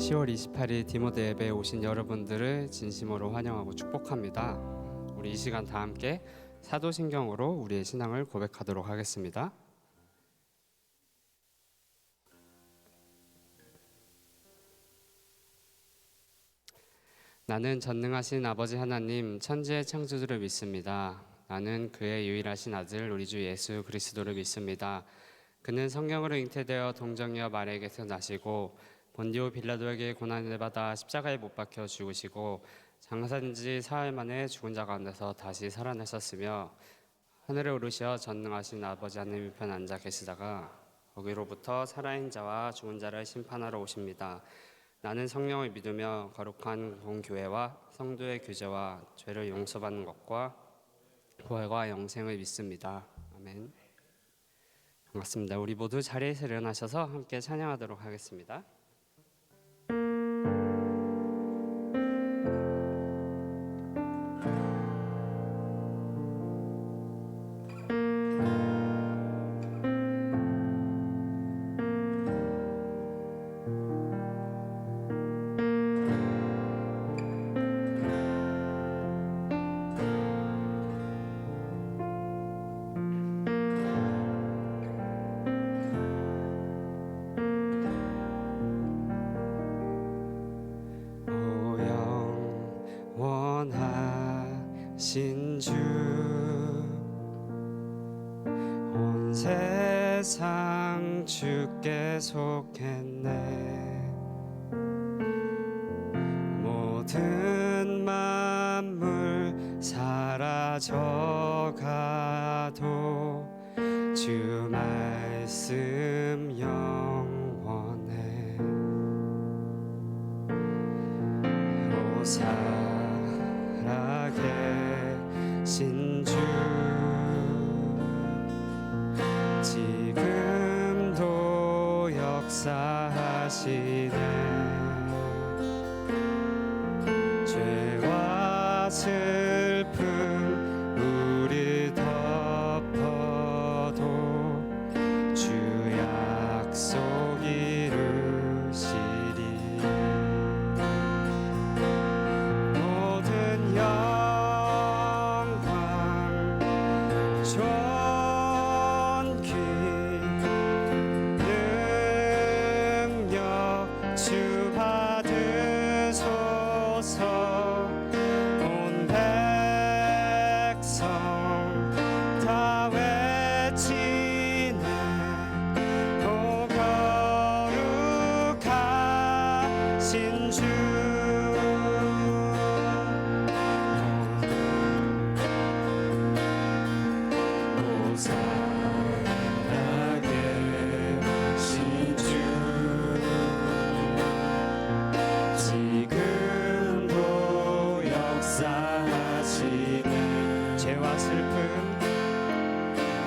10월 28일 디모데 예배에 오신 여러분들을 진심으로 환영하고 축복합니다. 우리 이 시간 다 함께 사도신경으로 우리의 신앙을 고백하도록 하겠습니다. 나는 전능하신 아버지 하나님 천지의 창조주를 믿습니다. 나는 그의 유일하신 아들 우리 주 예수 그리스도를 믿습니다. 그는 성령으로 잉태되어 동정녀 마리아에게서 나시고 본디오 빌라도에게 고난을 받아 십자가에 못 박혀 죽으시고 장사된 지 사흘 만에 죽은 자 가운데서 다시 살아나셨으며 하늘에 오르셔 전능하신 아버지 하나님 편 앉아 계시다가 거기로부터 살아있는 자와 죽은 자를 심판하러 오십니다. 나는 성령을 믿으며 거룩한 공교회와 성도의 교제와 죄를 용서받는 것과 부활과 영생을 믿습니다. 아멘. 반갑습니다. 우리 모두 자리에서 일어나셔서 함께 찬양하도록 하겠습니다. 신주 온 세상 주께 속했네. 모든 만물 사라져가도 주 말씀 영원해. 살아계 신주 지금도 역사하시네. 죄와 슬픔 우리 덮어도 주 약속 이루시리. 모든 존귀 능력 주 받으소서. 온 백성 다 외치네. 오 거룩하신 주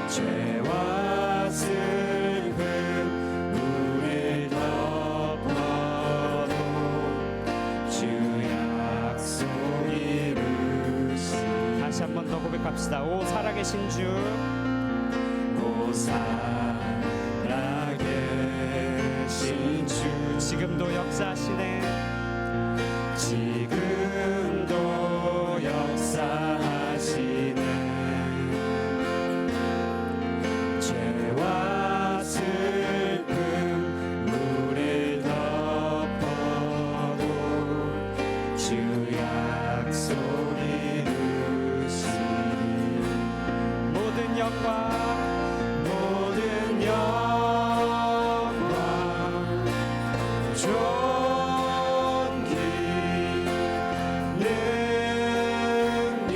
죄와 슬픔 우릴 덮어도 주 약속 이루시. 다시 한 번 더 고백합시다. 오 살아계신 주, 오 살아계신 주 지금도 역사하시네. 지금도 역사하시네. 죄와 슬픔 우릴 덮어도 주 약속 이루시니. 모든 영광 존귀 능력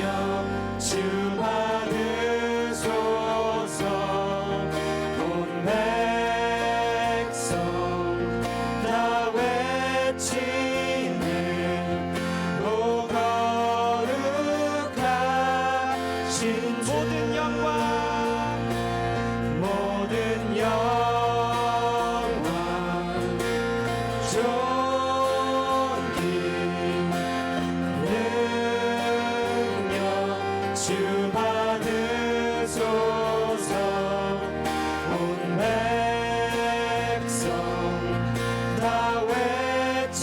주 받으소서. 온 백성 다 외치네. 오 거룩하신 모든 영광 존귀 능력 주 받으소서. 온 백성 다 외치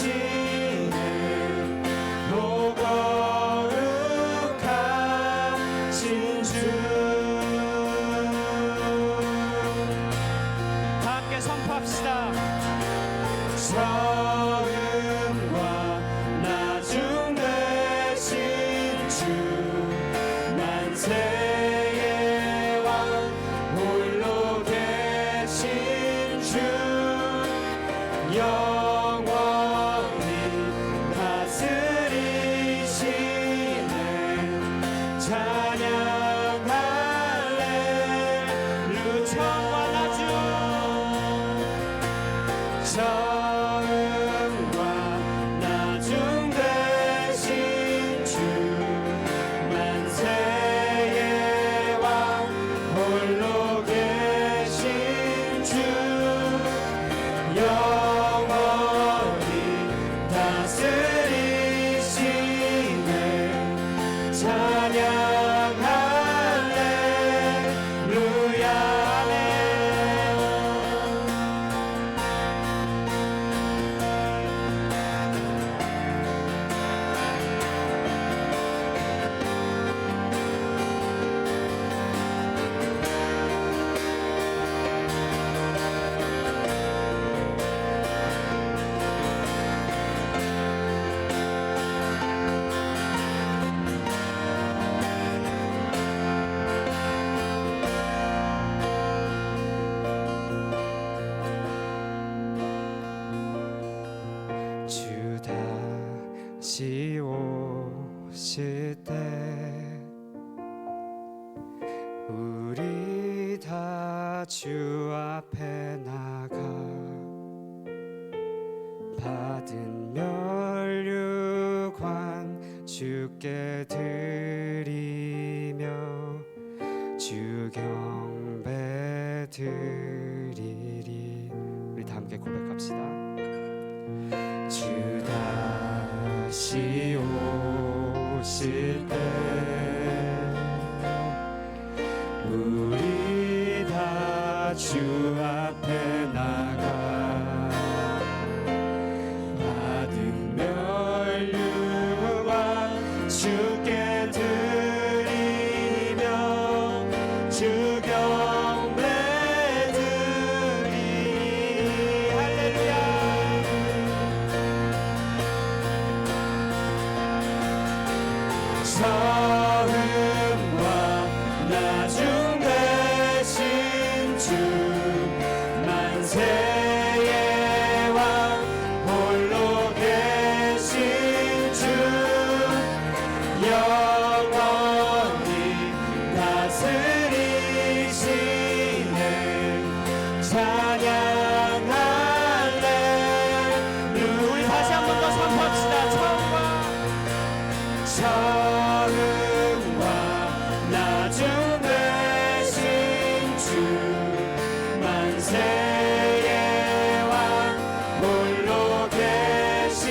우리 다 주 앞에 나가 받은 멸류관 주께 드리며 주 경배 드리리. 우리 다 함께 고백합시다. 주 다시 오실 때 우리 다 주 앞에 나가 받은 멸류관 주께 드리며 주 경배 드리리. 할렐루야. 처음과 나중 되신 주 만세의 왕 홀로 계신 주 영원히 다스리시네 찬양할래. 우리 다시 한 번 더 선포합시다. 처음과 나중 되신 주 만세의 왕 홀로 계신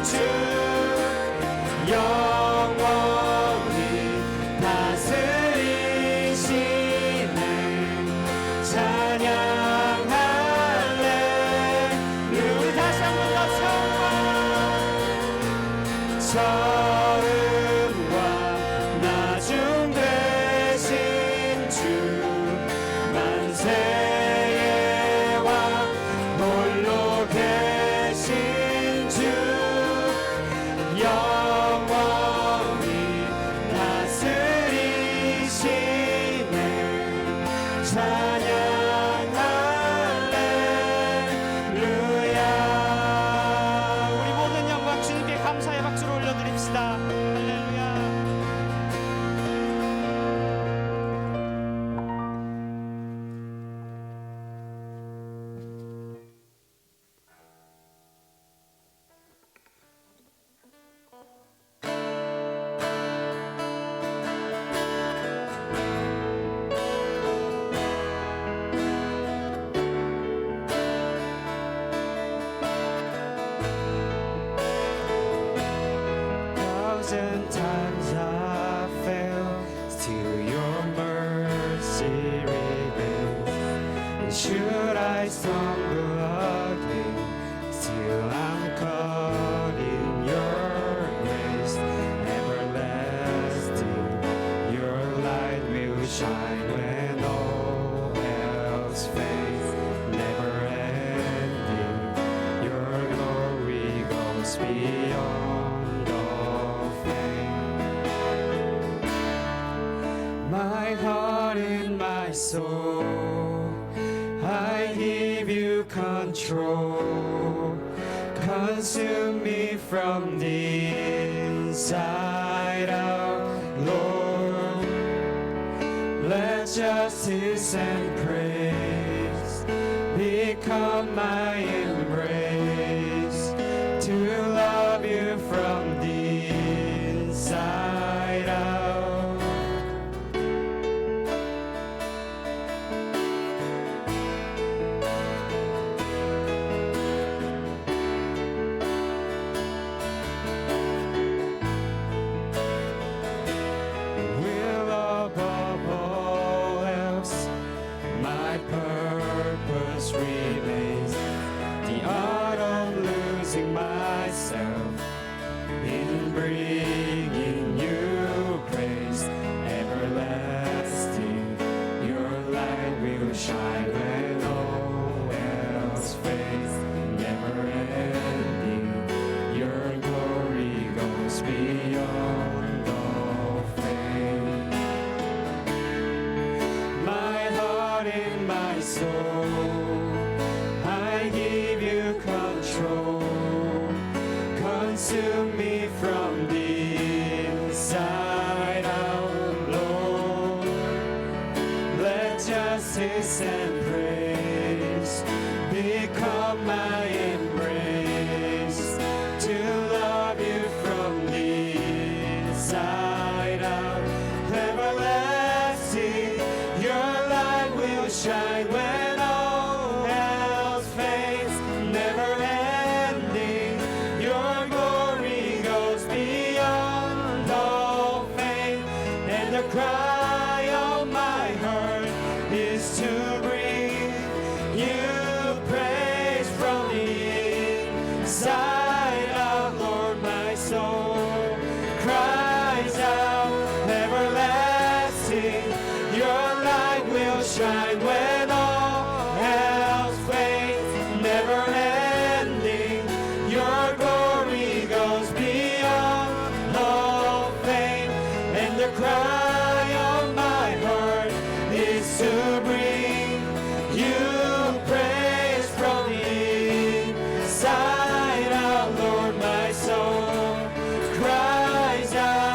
주 영원히 다스리시네 찬양할래. 우리 다시 한 번 더 처음과 나중 되신 주 만세의 왕 홀로 계신 주 영원히 다스리시네 찬양할렐루야. 우리 모든 영광 주님께 감사의 박수를 올려드립시다. 할렐루야. Thousand times I fell, still your mercy remains. And should I stumble again, still I'm caught in your grace. Everlasting, your light will shine when all else fades. Never ending, your glory goes beyond all fame. My heart and my soul, I give you control. Consume me from the inside out, Lord. Let justice and praise become my embrace, to love you from the inside out. Will above all else my purpose remains, the art of losing myself in bringing you praise. Everlasting, your light will shine when all else fades. Never ending, your glory goes beyond all fame. My heart and my soul, I give you control. Consume me from the inside out, Lord. justice and praise become my embrace, to love you from the inside out. Everlasting, your light will shine when all else fades. Never ending, your glory goes beyond all fame. And the cry of my heart is to bring you praise from the inside out. Lord, my soul cries out. Everlasting, your light will shine when all else fades. Never ending, your glory goes beyond all fame. And the cry of my heart is to bring you praise from the inside out. Lord, my soul cries out.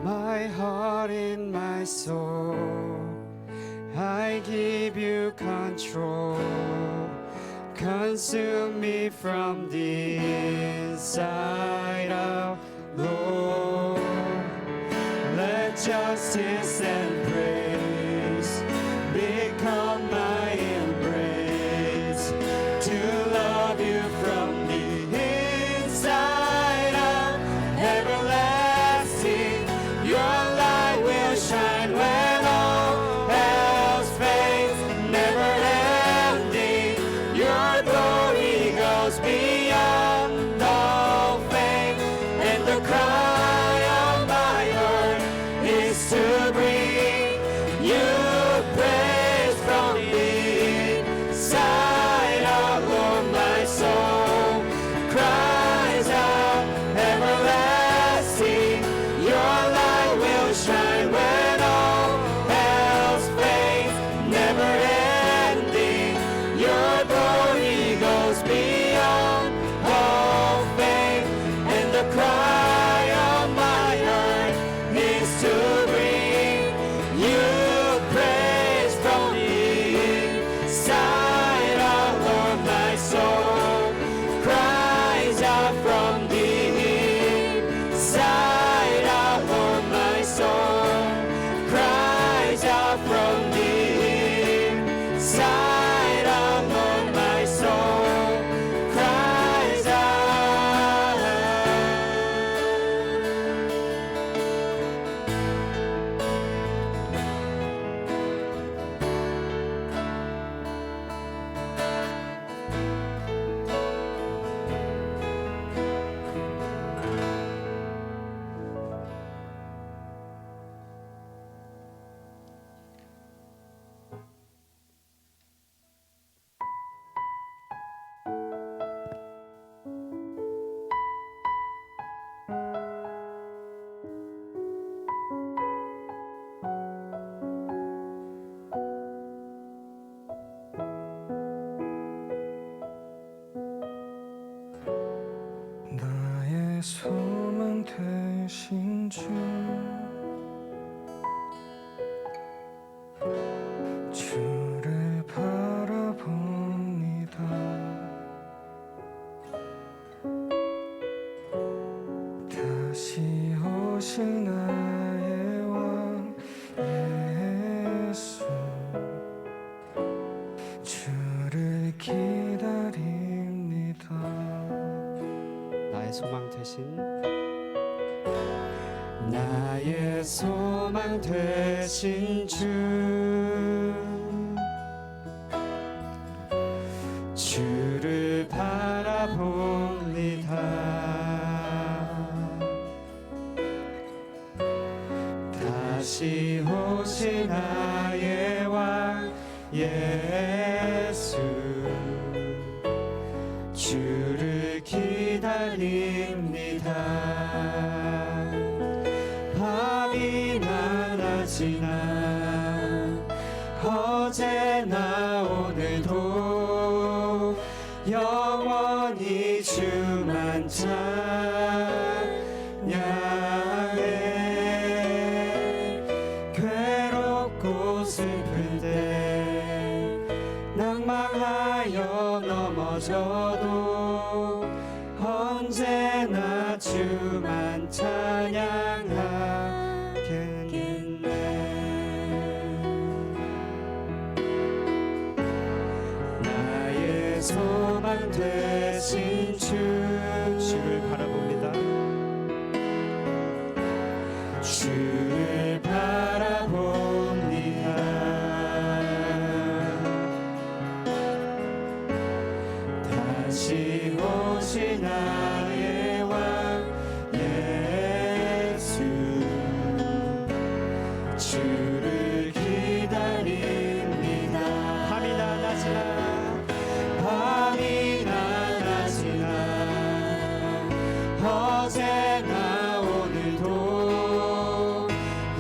My heart and my soul, I give you control. Consume me from the inside out, Lord. Let justice and praise become my embrace, to love you from the inside out. Everlasting, your light will shine when all else fades. Never ending, your glory goes beyond all fame. And the cry of my heart is to bring you praise from the inside out. Lord, my soul cries out. Everlasting, your light will shine when all else fades. Never ending, your glory goes beyond all fame. And the cry of my heart is to bring you praise from the inside out. Lord, my soul cries out from the inside out. Lord, my soul cries out from the inside out. Lord, my soul cries out. 나의 소망 되신 주, 주를 바라봅니다. 다시 오실 나의 왕 예수, 주를 기다립니다. 나의 소망 되신 나의 소망 되신 주, 주를 바라봅니다. 다시 오신 나의 예수 주를 기다립니다. 밤이나 낮이나 어제나 오늘도 영원히 주만 찬양해. 괴롭고 슬플 때 낭망하여 넘어져도 언제나 주만 찬양하겠네. 나의 소망 되신 주를 바라봅니다. 주를 바라봅니다. 다시 오신 나의 왕 예수 주를 기다립니다. 밤이나 낮이나 어제나 오늘도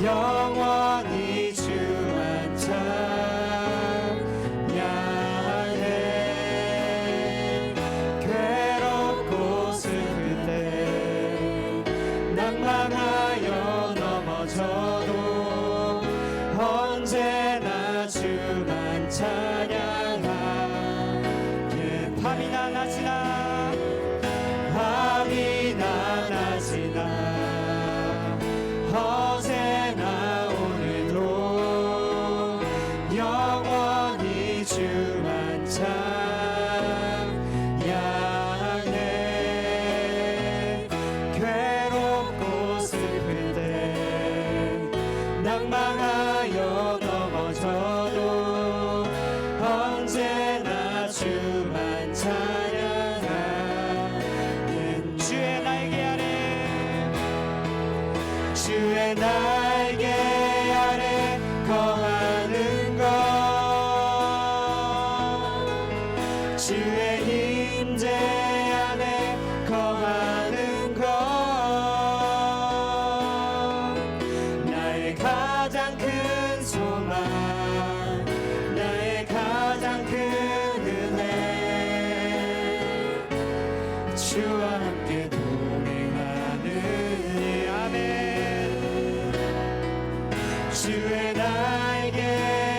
영원히 주만 찬양해. 괴롭고 슬플 때 낭망하여 넘어져도 언제나 주만 찬양하게. 밤이나 낮이나 어제나 오늘도 영원히 주만 찬양해. 괴롭고 슬플 때 낭망하여 넘어져도 언제나 주만 찬양하게. 주의 날개 아래 주의 날개 아래 거하는 것 주의 임재 안에 거하는 것 나의 가장 큰 소망 나의 가장 큰 은혜 주와 함께 동행하는 아멘. 주의 날개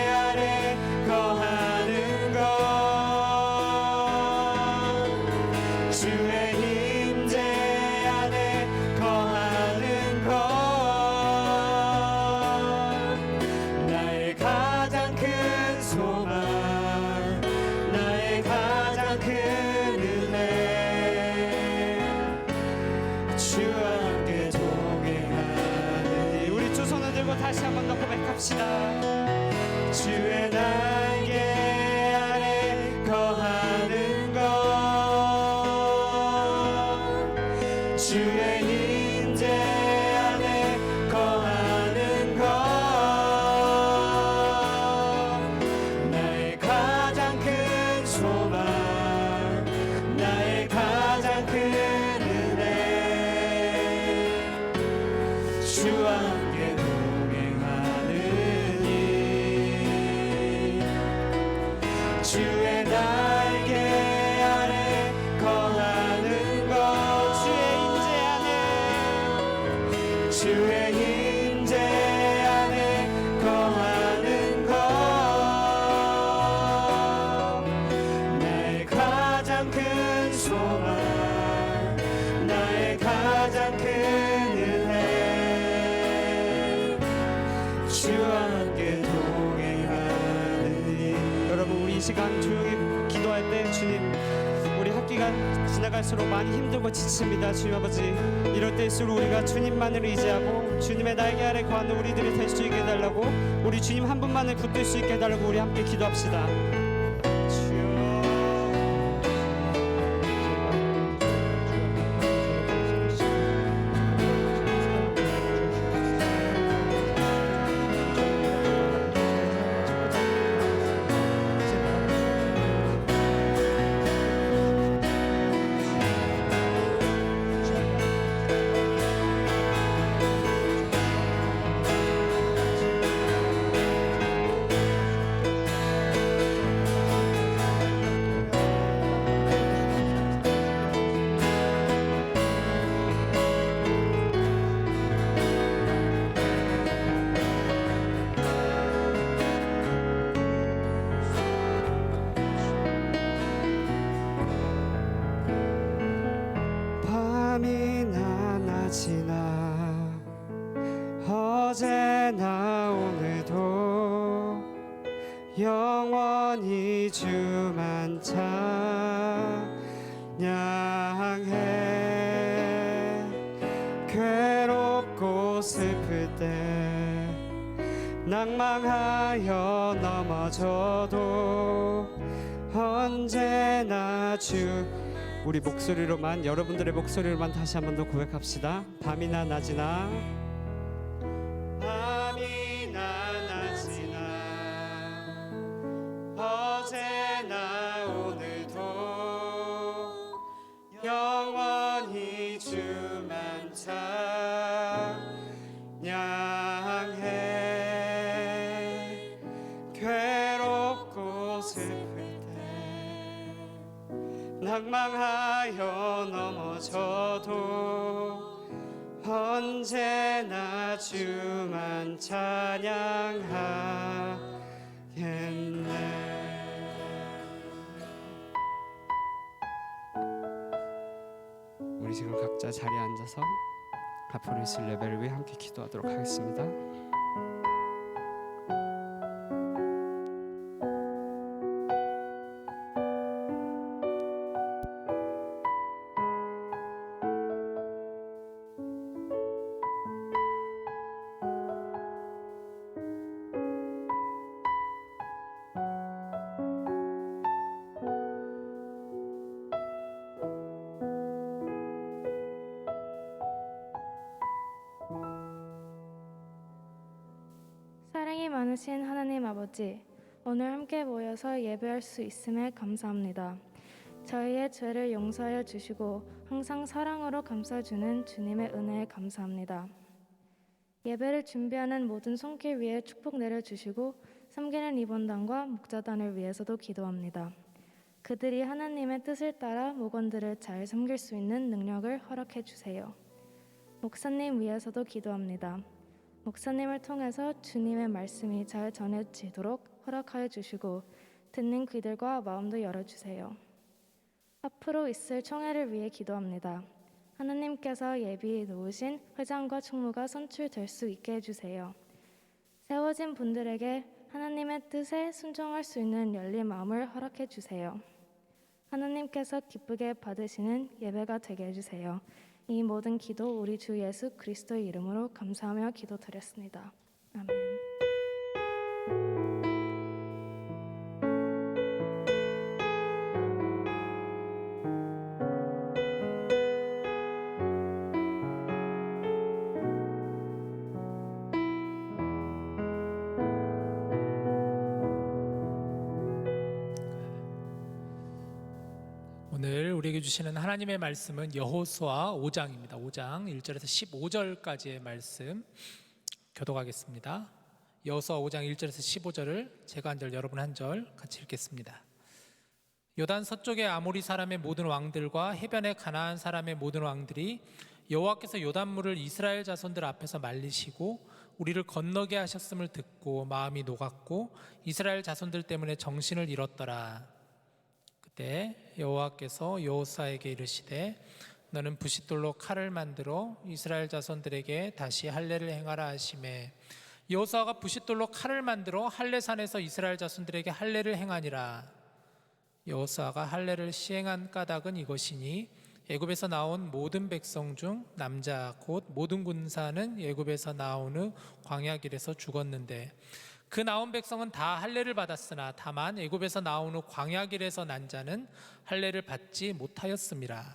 아래 거하는 것 주의 임재 안에 거하는 것 나의 가장 큰 소망 나의 가장 큰 은혜 주와 함께 동행하는. 우리 두 손을 들고 다시 한 번 더 고백합시다. 주의 날개 아래 거하는 것 주의 임재 안에 거하는 것 나의 가장 큰 소망 나의 가장 큰 은혜 주와 함께 동행하느니 주의 날개 아래 거하는 것 주의 임재 안에 거하는 것 나의 가장 큰 소망 나의 가장 큰 은혜 주와 함께 동행하느니. 여러분 우리 이 시간 조용히 기도할 때 주님 우리 학기가 지나갈수록 많이 힘들고 지칩니다. 주님 아버지 이럴 때일수록 우리가 주님만을 의지하고 주님의 날개 아래 거하는 우리들이 될 수 있게 해달라고 우리 주님 한 분만을 붙들 수 있게 해달라고 우리 함께 기도합시다. 영원히 주만 찬양해. 괴롭고 슬플 때 낭망하여 넘어져도 언제나 우리 목소리로만, 여러분들의 목소리로만 다시 한 번 더 고백합시다. 밤이나 낮이나 어제나 오늘도 영원히 주만 찬양해. 괴롭고 슬플 때 낭망하여 넘어져도 언제나 주만 찬양하겠네. 우리 지금 각자 자리에 앉아서 앞으로 있을 예배를 위해 함께 기도하도록 하겠습니다. 사랑이 많으신 하나님 아버지, 오늘 함께 모여서 예배할 수 있음에 감사합니다. 저희의 죄를 용서하여 주시고 항상 사랑으로 감싸주는 주님의 은혜에 감사합니다. 예배를 준비하는 모든 손길 위에 축복 내려주시고 섬기는 이번단과 목자단을 위해서도 기도합니다. 그들이 하나님의 뜻을 따라 목원들을 잘 섬길 수 있는 능력을 허락해 주세요. 목사님 위해서도 기도합니다. 목사님을 통해서 주님의 말씀이 잘 전해지도록 허락하여 주시고 듣는 귀들과 마음도 열어주세요. 앞으로 있을 총회를 위해 기도합니다. 하나님께서 예비해 놓으신 회장과 총무가 선출될 수 있게 해주세요. 세워진 분들에게 하나님의 뜻에 순종할 수 있는 열린 마음을 허락해 주세요. 하나님께서 기쁘게 받으시는 예배가 되게 해주세요. 이 모든 기도 우리 주 예수 그리스도의 이름으로 감사하며 기도드렸습니다. 아멘. 오늘 우리에게 주시는 하나님의 말씀은 여호수아 5장입니다. 5장 1절에서 15절까지의 말씀 교독하겠습니다. 여호수아 5장 1절에서 15절을 제가 한 절, 여러분 한 절 같이 읽겠습니다. 요단 서쪽의 아모리 사람의 모든 왕들과 해변의 가나안 사람의 모든 왕들이 여호와께서 요단물을 이스라엘 자손들 앞에서 말리시고 우리를 건너게 하셨음을 듣고 마음이 녹았고 이스라엘 자손들 때문에 정신을 잃었더라. 그때 여호와께서 여호수아에게 이르시되 너는 부싯돌로 칼을 만들어 이스라엘 자손들에게 다시 할례를 행하라 하시매 여호수아가 부싯돌로 칼을 만들어 할례산에서 이스라엘 자손들에게 할례를 행하니라. 여호수아가 할례를 시행한 까닭은 이것이니 애굽에서 나온 모든 백성 중 남자 곧 모든 군사는 애굽에서 나온 후 광야 길에서 죽었는데 그 나온 백성은 다 할례를 받았으나 다만 애굽에서 나온 후 광야 길에서 난 자는 할례를 받지 못하였음이라.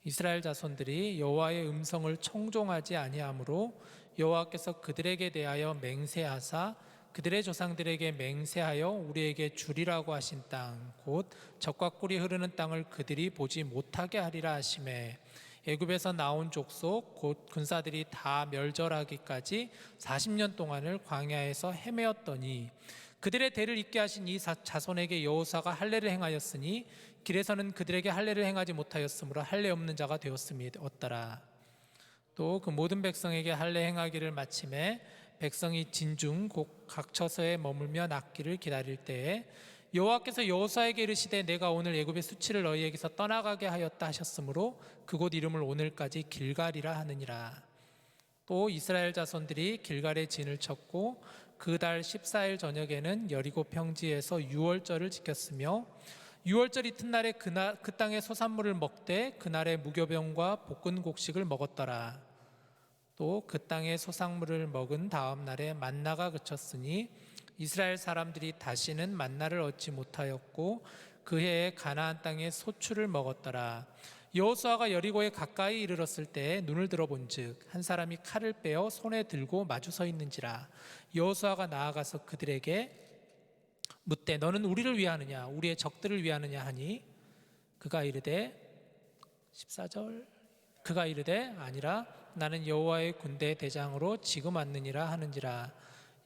이스라엘 자손들이 여호와의 음성을 청종하지 아니하므로 여호와께서 그들에게 대하여 맹세하사 그들의 조상들에게 맹세하여 우리에게 주리라고 하신 땅 곧 젖과 꿀이 흐르는 땅을 그들이 보지 못하게 하리라 하시매 애굽에서 나온 족속 곧 군사들이 다 멸절하기까지 40년 동안을 광야에서 헤매었더니 그들의 대를 잇게 하신 이 자손에게 여호수아가 할례를 행하였으니 길에서는 그들에게 할례를 행하지 못하였으므로 할례 없는 자가 되었음이었더라. 또 그 모든 백성에게 할례 행하기를 마침에 백성이 진중 곧 각 처소에 머물며 낫기를 기다릴 때에 여호와께서 여호수아에게 이르시되 내가 오늘 애굽의 수치를 너희에게서 떠나가게 하였다 하셨으므로 그곳 이름을 오늘까지 길갈이라 하느니라. 또 이스라엘 자손들이 길갈에 진을 쳤고 그달 14일 저녁에는 여리고 평지에서 유월절을 지켰으며 유월절 이튿날에 그 땅의 소산물을 먹되 그날의 무교병과 볶은 곡식을 먹었더라. 또 그 땅의 소산물을 먹은 다음 날에 만나가 그쳤으니 이스라엘 사람들이 다시는 만나를 얻지 못하였고 그 해에 가나안 땅의 소출을 먹었더라. 여호수아가 여리고에 가까이 이르렀을 때 눈을 들어본즉 한 사람이 칼을 빼어 손에 들고 마주 서 있는지라. 여호수아가 나아가서 그들에게 묻되 너는 우리를 위하느냐 우리의 적들을 위하느냐 하니 그가 이르되 14절 그가 이르되 아니라 나는 여호와의 군대 대장으로 지금 왔느니라 하는지라.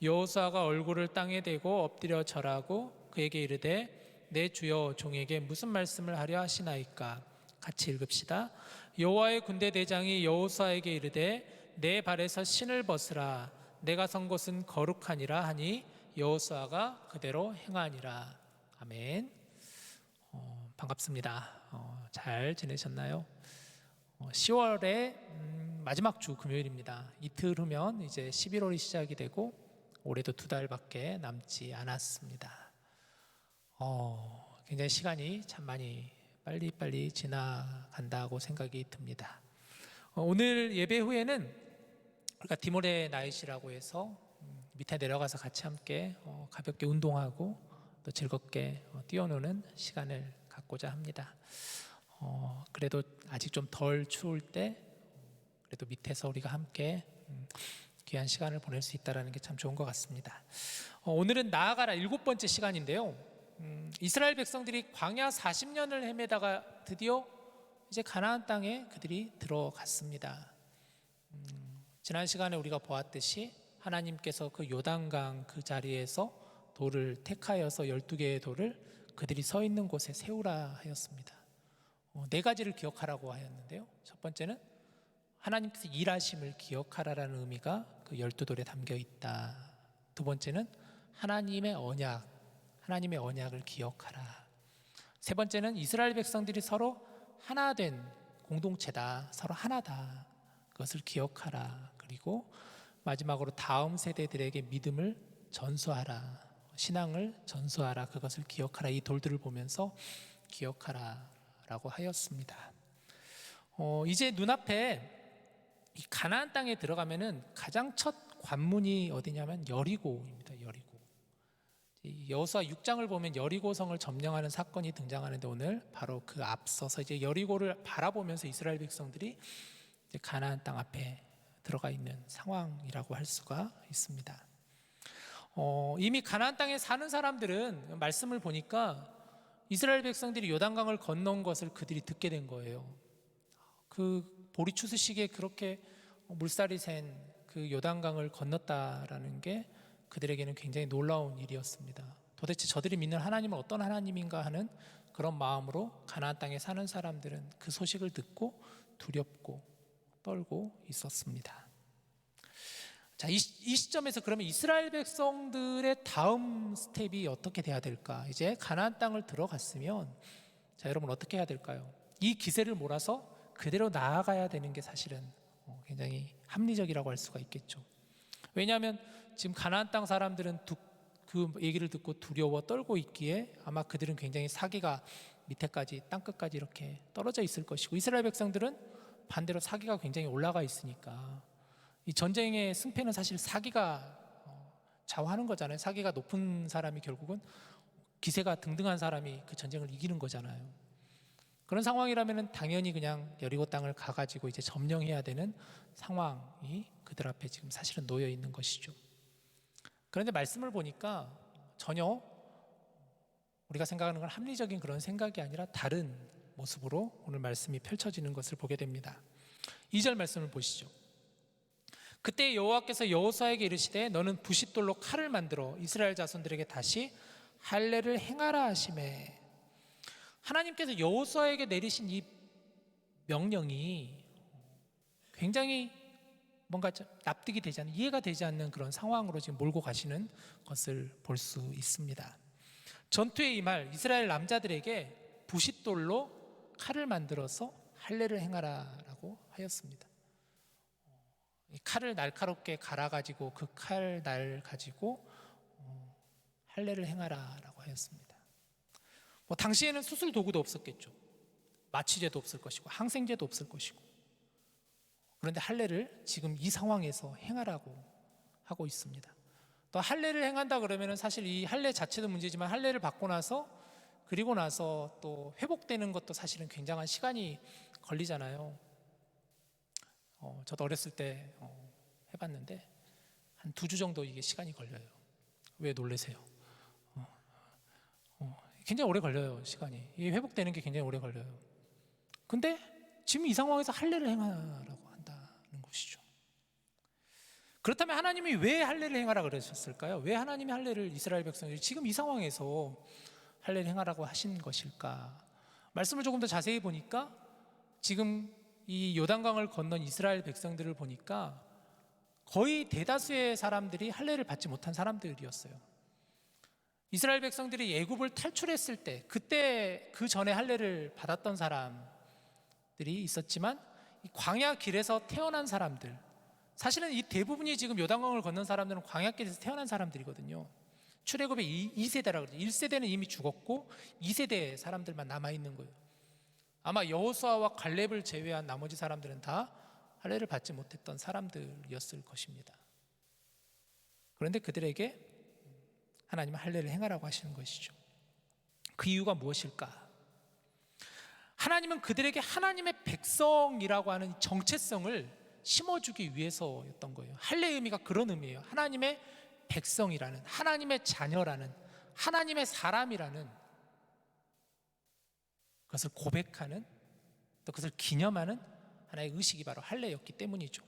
여호수아가 얼굴을 땅에 대고 엎드려 절하고 그에게 이르되 내 주여 종에게 무슨 말씀을 하려 하시나이까. 같이 읽읍시다. 여호와의 군대 대장이 여호수아에게 이르되 내 발에서 신을 벗으라 내가 선 곳은 거룩하니라 하니 여호수아가 그대로 행하니라. 아멘. 반갑습니다. 잘 지내셨나요? 10월의 마지막 주 금요일입니다. 이틀 후면 이제 11월이 시작이 되고 올해도 2달밖에 남지 않았습니다. 굉장히 시간이 참 많이 빨리빨리 지나간다고 생각이 듭니다. 오늘 예배 후에는 우리가 디모레 나잇이라고 해서 밑에 내려가서 같이 함께 가볍게 운동하고 또 즐겁게 뛰어노는 시간을 갖고자 합니다. 그래도 아직 좀 덜 추울 때 그래도 밑에서 우리가 함께 귀한 시간을 보낼 수 있다는 게 참 좋은 것 같습니다. 오늘은 나아가라 7번째 시간인데요. 이스라엘 백성들이 광야 40년을 헤매다가 드디어 이제 가나안 땅에 그들이 들어갔습니다. 지난 시간에 우리가 보았듯이 하나님께서 그 요단강 그 자리에서 돌을 택하여서 12개의 돌을 그들이 서 있는 곳에 세우라 하였습니다. 4가지를 기억하라고 하였는데요. 첫 번째는 하나님께서 일하심을 기억하라라는 의미가 그 12돌에 담겨 있다. 두 번째는 하나님의 언약을 기억하라. 세 번째는 이스라엘 백성들이 서로 하나 된 공동체다. 서로 하나다. 그것을 기억하라. 그리고 마지막으로 다음 세대들에게 믿음을 전수하라. 신앙을 전수하라. 그것을 기억하라. 이 돌들을 보면서 기억하라 라고 하였습니다. 이제 눈앞에 이 가나안 땅에 들어가면은 가장 첫 관문이 어디냐면 여리고입니다. 여리고. 여호수아 6장을 보면 여리고성을 점령하는 사건이 등장하는데 오늘 바로 그 앞서서 이제 여리고를 바라보면서 이스라엘 백성들이 이제 가나안 땅 앞에 들어가 있는 상황이라고 할 수가 있습니다. 이미 가나안 땅에 사는 사람들은 말씀을 보니까 이스라엘 백성들이 요단강을 건넌 것을 그들이 듣게 된 거예요. 그 보리 추수 시기에 그렇게 물살이 샌 그 요단강을 건넜다라는 게 그들에게는 굉장히 놀라운 일이었습니다. 도대체 저들이 믿는 하나님은 어떤 하나님인가 하는 그런 마음으로 가나안 땅에 사는 사람들은 그 소식을 듣고 두렵고 떨고 있었습니다. 자, 이 시점에서 그러면 이스라엘 백성들의 다음 스텝이 어떻게 돼야 될까? 이제 가나안 땅을 들어갔으면 자, 여러분 어떻게 해야 될까요? 이 기세를 몰아서 그대로 나아가야 되는 게 사실은 굉장히 합리적이라고 할 수가 있겠죠. 왜냐하면 지금 가나안 땅 사람들은 그 얘기를 듣고 두려워 떨고 있기에 아마 그들은 굉장히 사기가 밑에까지 땅끝까지 이렇게 떨어져 있을 것이고 이스라엘 백성들은 반대로 사기가 굉장히 올라가 있으니까 이 전쟁의 승패는 사실 사기가 좌우하는 거잖아요. 사기가 높은 사람이 결국은 기세가 등등한 사람이 그 전쟁을 이기는 거잖아요. 그런 상황이라면 당연히 그냥 여리고 땅을 가가지고 이제 점령해야 되는 상황이 그들 앞에 지금 사실은 놓여 있는 것이죠. 그런데 말씀을 보니까 전혀 우리가 생각하는 건 합리적인 그런 생각이 아니라 다른 모습으로 오늘 말씀이 펼쳐지는 것을 보게 됩니다. 2절 말씀을 보시죠. 그때 여호와께서 여호수아에게 이르시되 너는 부싯돌로 칼을 만들어 이스라엘 자손들에게 다시 할례를 행하라 하시매. 하나님께서 여호수아에게 내리신 이 명령이 굉장히 뭔가 납득이 되지 않는, 이해가 되지 않는 그런 상황으로 지금 몰고 가시는 것을 볼 수 있습니다. 전투에 임할 이스라엘 남자들에게 부싯돌로 칼을 만들어서 할례를 행하라라고 하였습니다. 이 칼을 날카롭게 갈아가지고 그 칼 날 가지고 할례를 행하라라고 하였습니다. 뭐 당시에는 수술 도구도 없었겠죠. 마취제도 없을 것이고 항생제도 없을 것이고. 그런데 할례를 지금 이 상황에서 행하라고 하고 있습니다. 또 할례를 행한다 그러면은 사실 이 할례 자체도 문제지만 할례를 받고 나서 그리고 나서 또 회복되는 것도 사실은 굉장한 시간이 걸리잖아요. 저도 어렸을 때 해봤는데 한 2주 정도 이게 시간이 걸려요. 왜 놀라세요? 굉장히 오래 걸려요. 시간이. 이게 회복되는 게 굉장히 오래 걸려요. 근데 지금 이 상황에서 할례를 행하라고 한다는 것이죠. 그렇다면 하나님이 왜 할례를 행하라 그러셨을까요? 왜 하나님이 할례를 이스라엘 백성들이 지금 이 상황에서 할례를 행하라고 하신 것일까? 말씀을 조금 더 자세히 보니까 지금 이 요단강을 건넌 이스라엘 백성들을 보니까 거의 대다수의 사람들이 할례를 받지 못한 사람들이었어요. 이스라엘 백성들이 애굽을 탈출했을 때 그때 그 전에 할례를 받았던 사람들이 있었지만 이 광야 길에서 태어난 사람들, 사실은 이 대부분이 지금 요단강을 건넌 사람들은 광야 길에서 태어난 사람들이거든요. 출애굽의 2세대라고 그러죠. 1세대는 이미 죽었고 2세대 사람들만 남아있는 거예요. 아마 여호수아와 갈렙을 제외한 나머지 사람들은 다 할례를 받지 못했던 사람들이었을 것입니다. 그런데 그들에게 하나님은 할례를 행하라고 하시는 것이죠. 그 이유가 무엇일까? 하나님은 그들에게 하나님의 백성이라고 하는 정체성을 심어주기 위해서였던 거예요. 할례의 의미가 그런 의미예요. 하나님의 백성이라는, 하나님의 자녀라는, 하나님의 사람이라는 그것을 고백하는, 또 그것을 기념하는 하나의 의식이 바로 할례였기 때문이죠.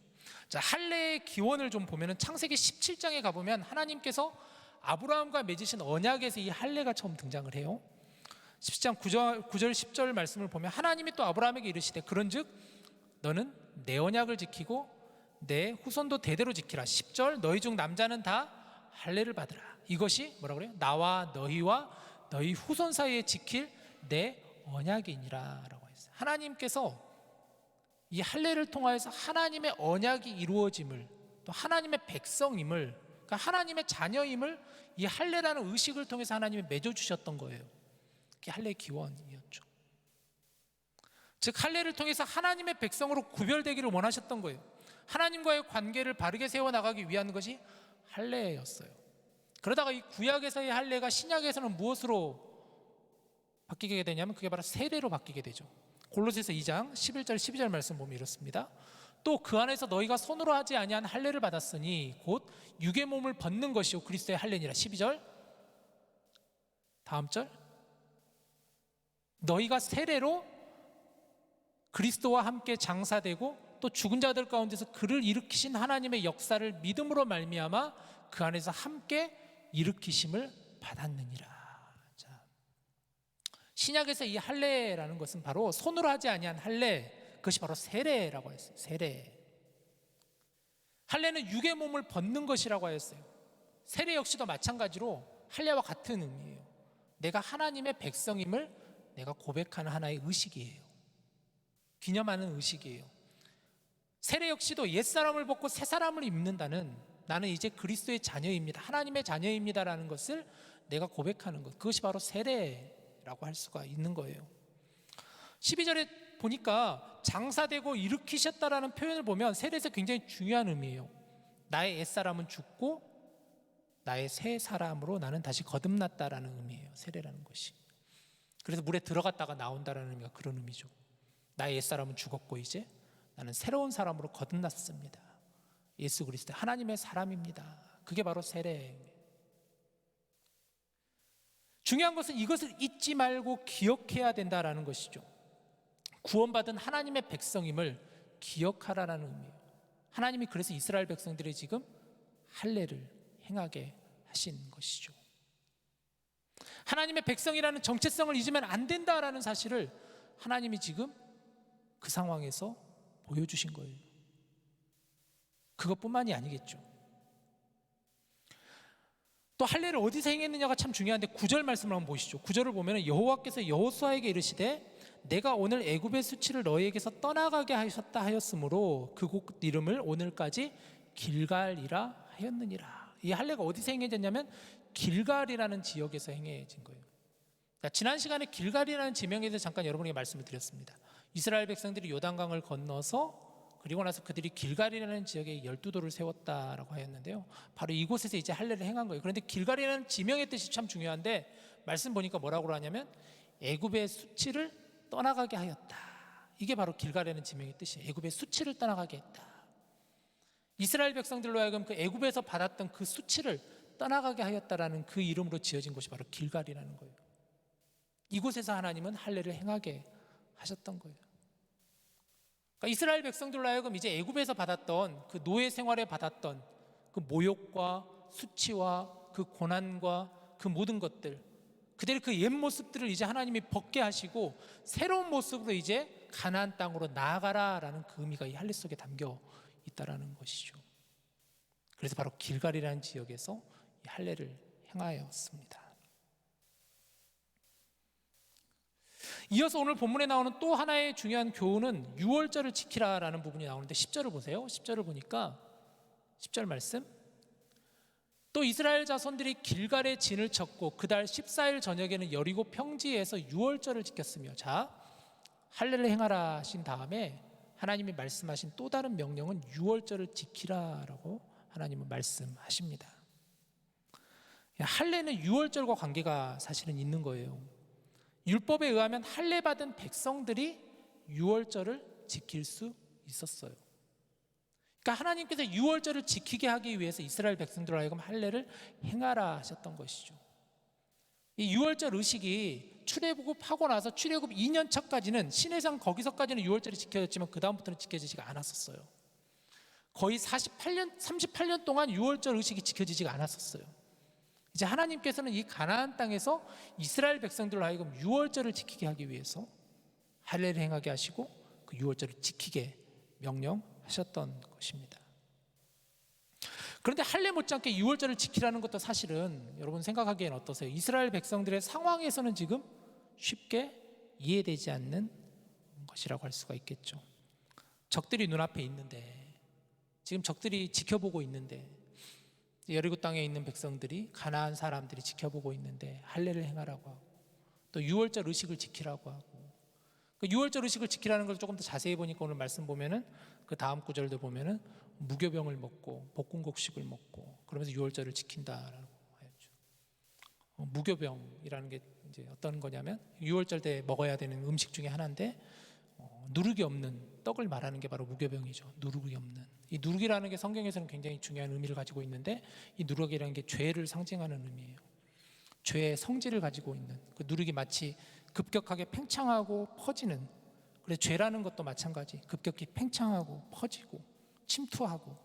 자, 할례의 기원을 좀 보면은 창세기 17장에 가보면 하나님께서 아브라함과 맺으신 언약에서 이 할례가 처음 등장을 해요. 17장 9절 10절 말씀을 보면 하나님이 또 아브라함에게 이르시되 그런즉 너는 내 언약을 지키고 내 후손도 대대로 지키라. 10절 너희 중 남자는 다 할례를 받으라. 이것이 뭐라 그래요? 나와 너희와 너희 후손 사이에 지킬 내 언약이니라 라고 했어요. 하나님께서 이 할례를 통하여서 하나님의 언약이 이루어짐을, 또 하나님의 백성임을, 그러니까 하나님의 자녀임을 이 할례라는 의식을 통해서 하나님이 맺어주셨던 거예요. 그게 할례의 기원이었죠. 즉 할례를 통해서 하나님의 백성으로 구별되기를 원하셨던 거예요. 하나님과의 관계를 바르게 세워나가기 위한 것이 할례였어요. 그러다가 이 구약에서의 할례가 신약에서는 무엇으로 바뀌게 되냐면 그게 바로 세례로 바뀌게 되죠. 골로새서 2장 11절 12절 말씀 보면 이렇습니다. 또 그 안에서 너희가 손으로 하지 아니한 할례를 받았으니 곧 육의 몸을 벗는 것이요 그리스도의 할례니라. 12절 다음 절 너희가 세례로 그리스도와 함께 장사되고 또 죽은 자들 가운데서 그를 일으키신 하나님의 역사를 믿음으로 말미암아 그 안에서 함께 일으키심을 받았느니라. 자, 신약에서 이 할례라는 것은 바로 손으로 하지 아니한 할례, 그것이 바로 세례라고 했어요. 세례. 할례는 육의 몸을 벗는 것이라고 하였어요. 세례 역시도 마찬가지로 할례와 같은 의미예요. 내가 하나님의 백성임을 내가 고백하는 하나의 의식이에요. 기념하는 의식이에요. 세례 역시도 옛사람을 벗고 새사람을 입는다는, 나는 이제 그리스도의 자녀입니다, 하나님의 자녀입니다라는 것을 내가 고백하는 것, 그것이 바로 세례라고 할 수가 있는 거예요. 12절에 보니까 장사되고 일으키셨다라는 표현을 보면 세례에서 굉장히 중요한 의미예요. 나의 옛사람은 죽고 나의 새 사람으로 나는 다시 거듭났다라는 의미예요. 세례라는 것이. 그래서 물에 들어갔다가 나온다라는 의미가 그런 의미죠. 나의 옛사람은 죽었고 이제 나는 새로운 사람으로 거듭났습니다. 예수 그리스도 하나님의 사람입니다. 그게 바로 세례예요. 중요한 것은 이것을 잊지 말고 기억해야 된다라는 것이죠. 구원받은 하나님의 백성임을 기억하라라는 의미예요. 하나님이 그래서 이스라엘 백성들이 지금 할례를 행하게 하신 것이죠. 하나님의 백성이라는 정체성을 잊으면 안 된다라는 사실을 하나님이 지금 그 상황에서 보여주신 거예요. 그것뿐만이 아니겠죠. 또 할례를 어디서 행했느냐가 참 중요한데 9절 말씀을 한번 보시죠. 9절을 보면 여호와께서 여호수아에게 이르시되 내가 오늘 애굽의 수치를 너희에게서 떠나가게 하셨다 하였으므로 그곳 이름을 오늘까지 길갈이라 하였느니라. 이 할례가 어디서 행해졌냐면 길갈이라는 지역에서 행해진 거예요. 지난 시간에 길갈이라는 지명에 대해서 잠깐 여러분에게 말씀을 드렸습니다. 이스라엘 백성들이 요단강을 건너서 그리고 나서 그들이 길갈이라는 지역에 12도를 세웠다라고 하였는데요. 바로 이곳에서 이제 할례를 행한 거예요. 그런데 길갈이라는 지명의 뜻이 참 중요한데 말씀 보니까 뭐라고 하냐면 애굽의 수치를 떠나가게 하였다. 이게 바로 길갈이라는 지명의 뜻이에요. 애굽의 수치를 떠나가게 했다. 이스라엘 백성들로 하여금 그 애굽에서 받았던 그 수치를 떠나가게 하였다라는 그 이름으로 지어진 곳이 바로 길갈이라는 거예요. 이곳에서 하나님은 할례를 행하게 하셨던 거예요. 그러니까 이스라엘 백성들로 하여금 이제 애굽에서 받았던 그 노예 생활에 받았던 그 모욕과 수치와 그 고난과 그 모든 것들, 그들의 그 옛 모습들을 이제 하나님이 벗게 하시고 새로운 모습으로 이제 가나안 땅으로 나아가라라는 그 의미가 이 할례 속에 담겨 있다라는 것이죠. 그래서 바로 길갈이라는 지역에서 이 할례를 행하였습니다. 이어서 오늘 본문에 나오는 또 하나의 중요한 교훈은 유월절을 지키라라는 부분이 나오는데 10절을 보세요. 10절을 보니까 10절 말씀, 또 이스라엘 자손들이 길갈에 진을 쳤고 그달 14일 저녁에는 여리고 평지에서 유월절을 지켰으며, 자, 할례를 행하라 하신 다음에 하나님이 말씀하신 또 다른 명령은 유월절을 지키라라고 하나님은 말씀하십니다. 할례는 유월절과 관계가 사실은 있는 거예요. 율법에 의하면 할례 받은 백성들이 유월절을 지킬 수 있었어요. 그러니까 하나님께서 유월절을 지키게 하기 위해서 이스라엘 백성들로 하여금 할례를 행하라 하셨던 것이죠. 이 유월절 의식이 출애굽하고 나서 출애굽 2년 차까지는 시내산 거기서까지는 유월절이 지켜졌지만 그 다음부터는 지켜지지가 않았었어요. 거의 38년 동안 유월절 의식이 지켜지지가 않았었어요. 이제 하나님께서는 이 가나안 땅에서 이스라엘 백성들로 하여금 유월절을 지키게 하기 위해서 할례를 행하게 하시고 그 유월절을 지키게 명령하셨던 것입니다. 그런데 할례 못지않게 유월절을 지키라는 것도 사실은 여러분 생각하기엔 어떠세요? 이스라엘 백성들의 상황에서는 지금 쉽게 이해되지 않는 것이라고 할 수가 있겠죠. 적들이 눈앞에 있는데, 지금 적들이 지켜보고 있는데, 여리고 땅에 있는 백성들이, 가나안 사람들이 지켜보고 있는데 할례를 행하라고 하고 또 유월절 의식을 지키라고 하고, 그 유월절 의식을 지키라는 걸 조금 더 자세히 보니까 오늘 말씀 보면은 그 다음 구절도 보면은 무교병을 먹고 볶음곡식을 먹고 그러면서 유월절을 지킨다라고 하였죠. 무교병이라는 게 이제 어떤 거냐면 유월절 때 먹어야 되는 음식 중에 하나인데 누룩이 없는 떡을 말하는 게 바로 무교병이죠. 누룩이 없는. 이 누룩이라는 게 성경에서는 굉장히 중요한 의미를 가지고 있는데 이 누룩이라는 게 죄를 상징하는 의미예요. 죄의 성질을 가지고 있는 그 누룩이 마치 급격하게 팽창하고 퍼지는, 그래서 죄라는 것도 마찬가지 급격히 팽창하고 퍼지고 침투하고,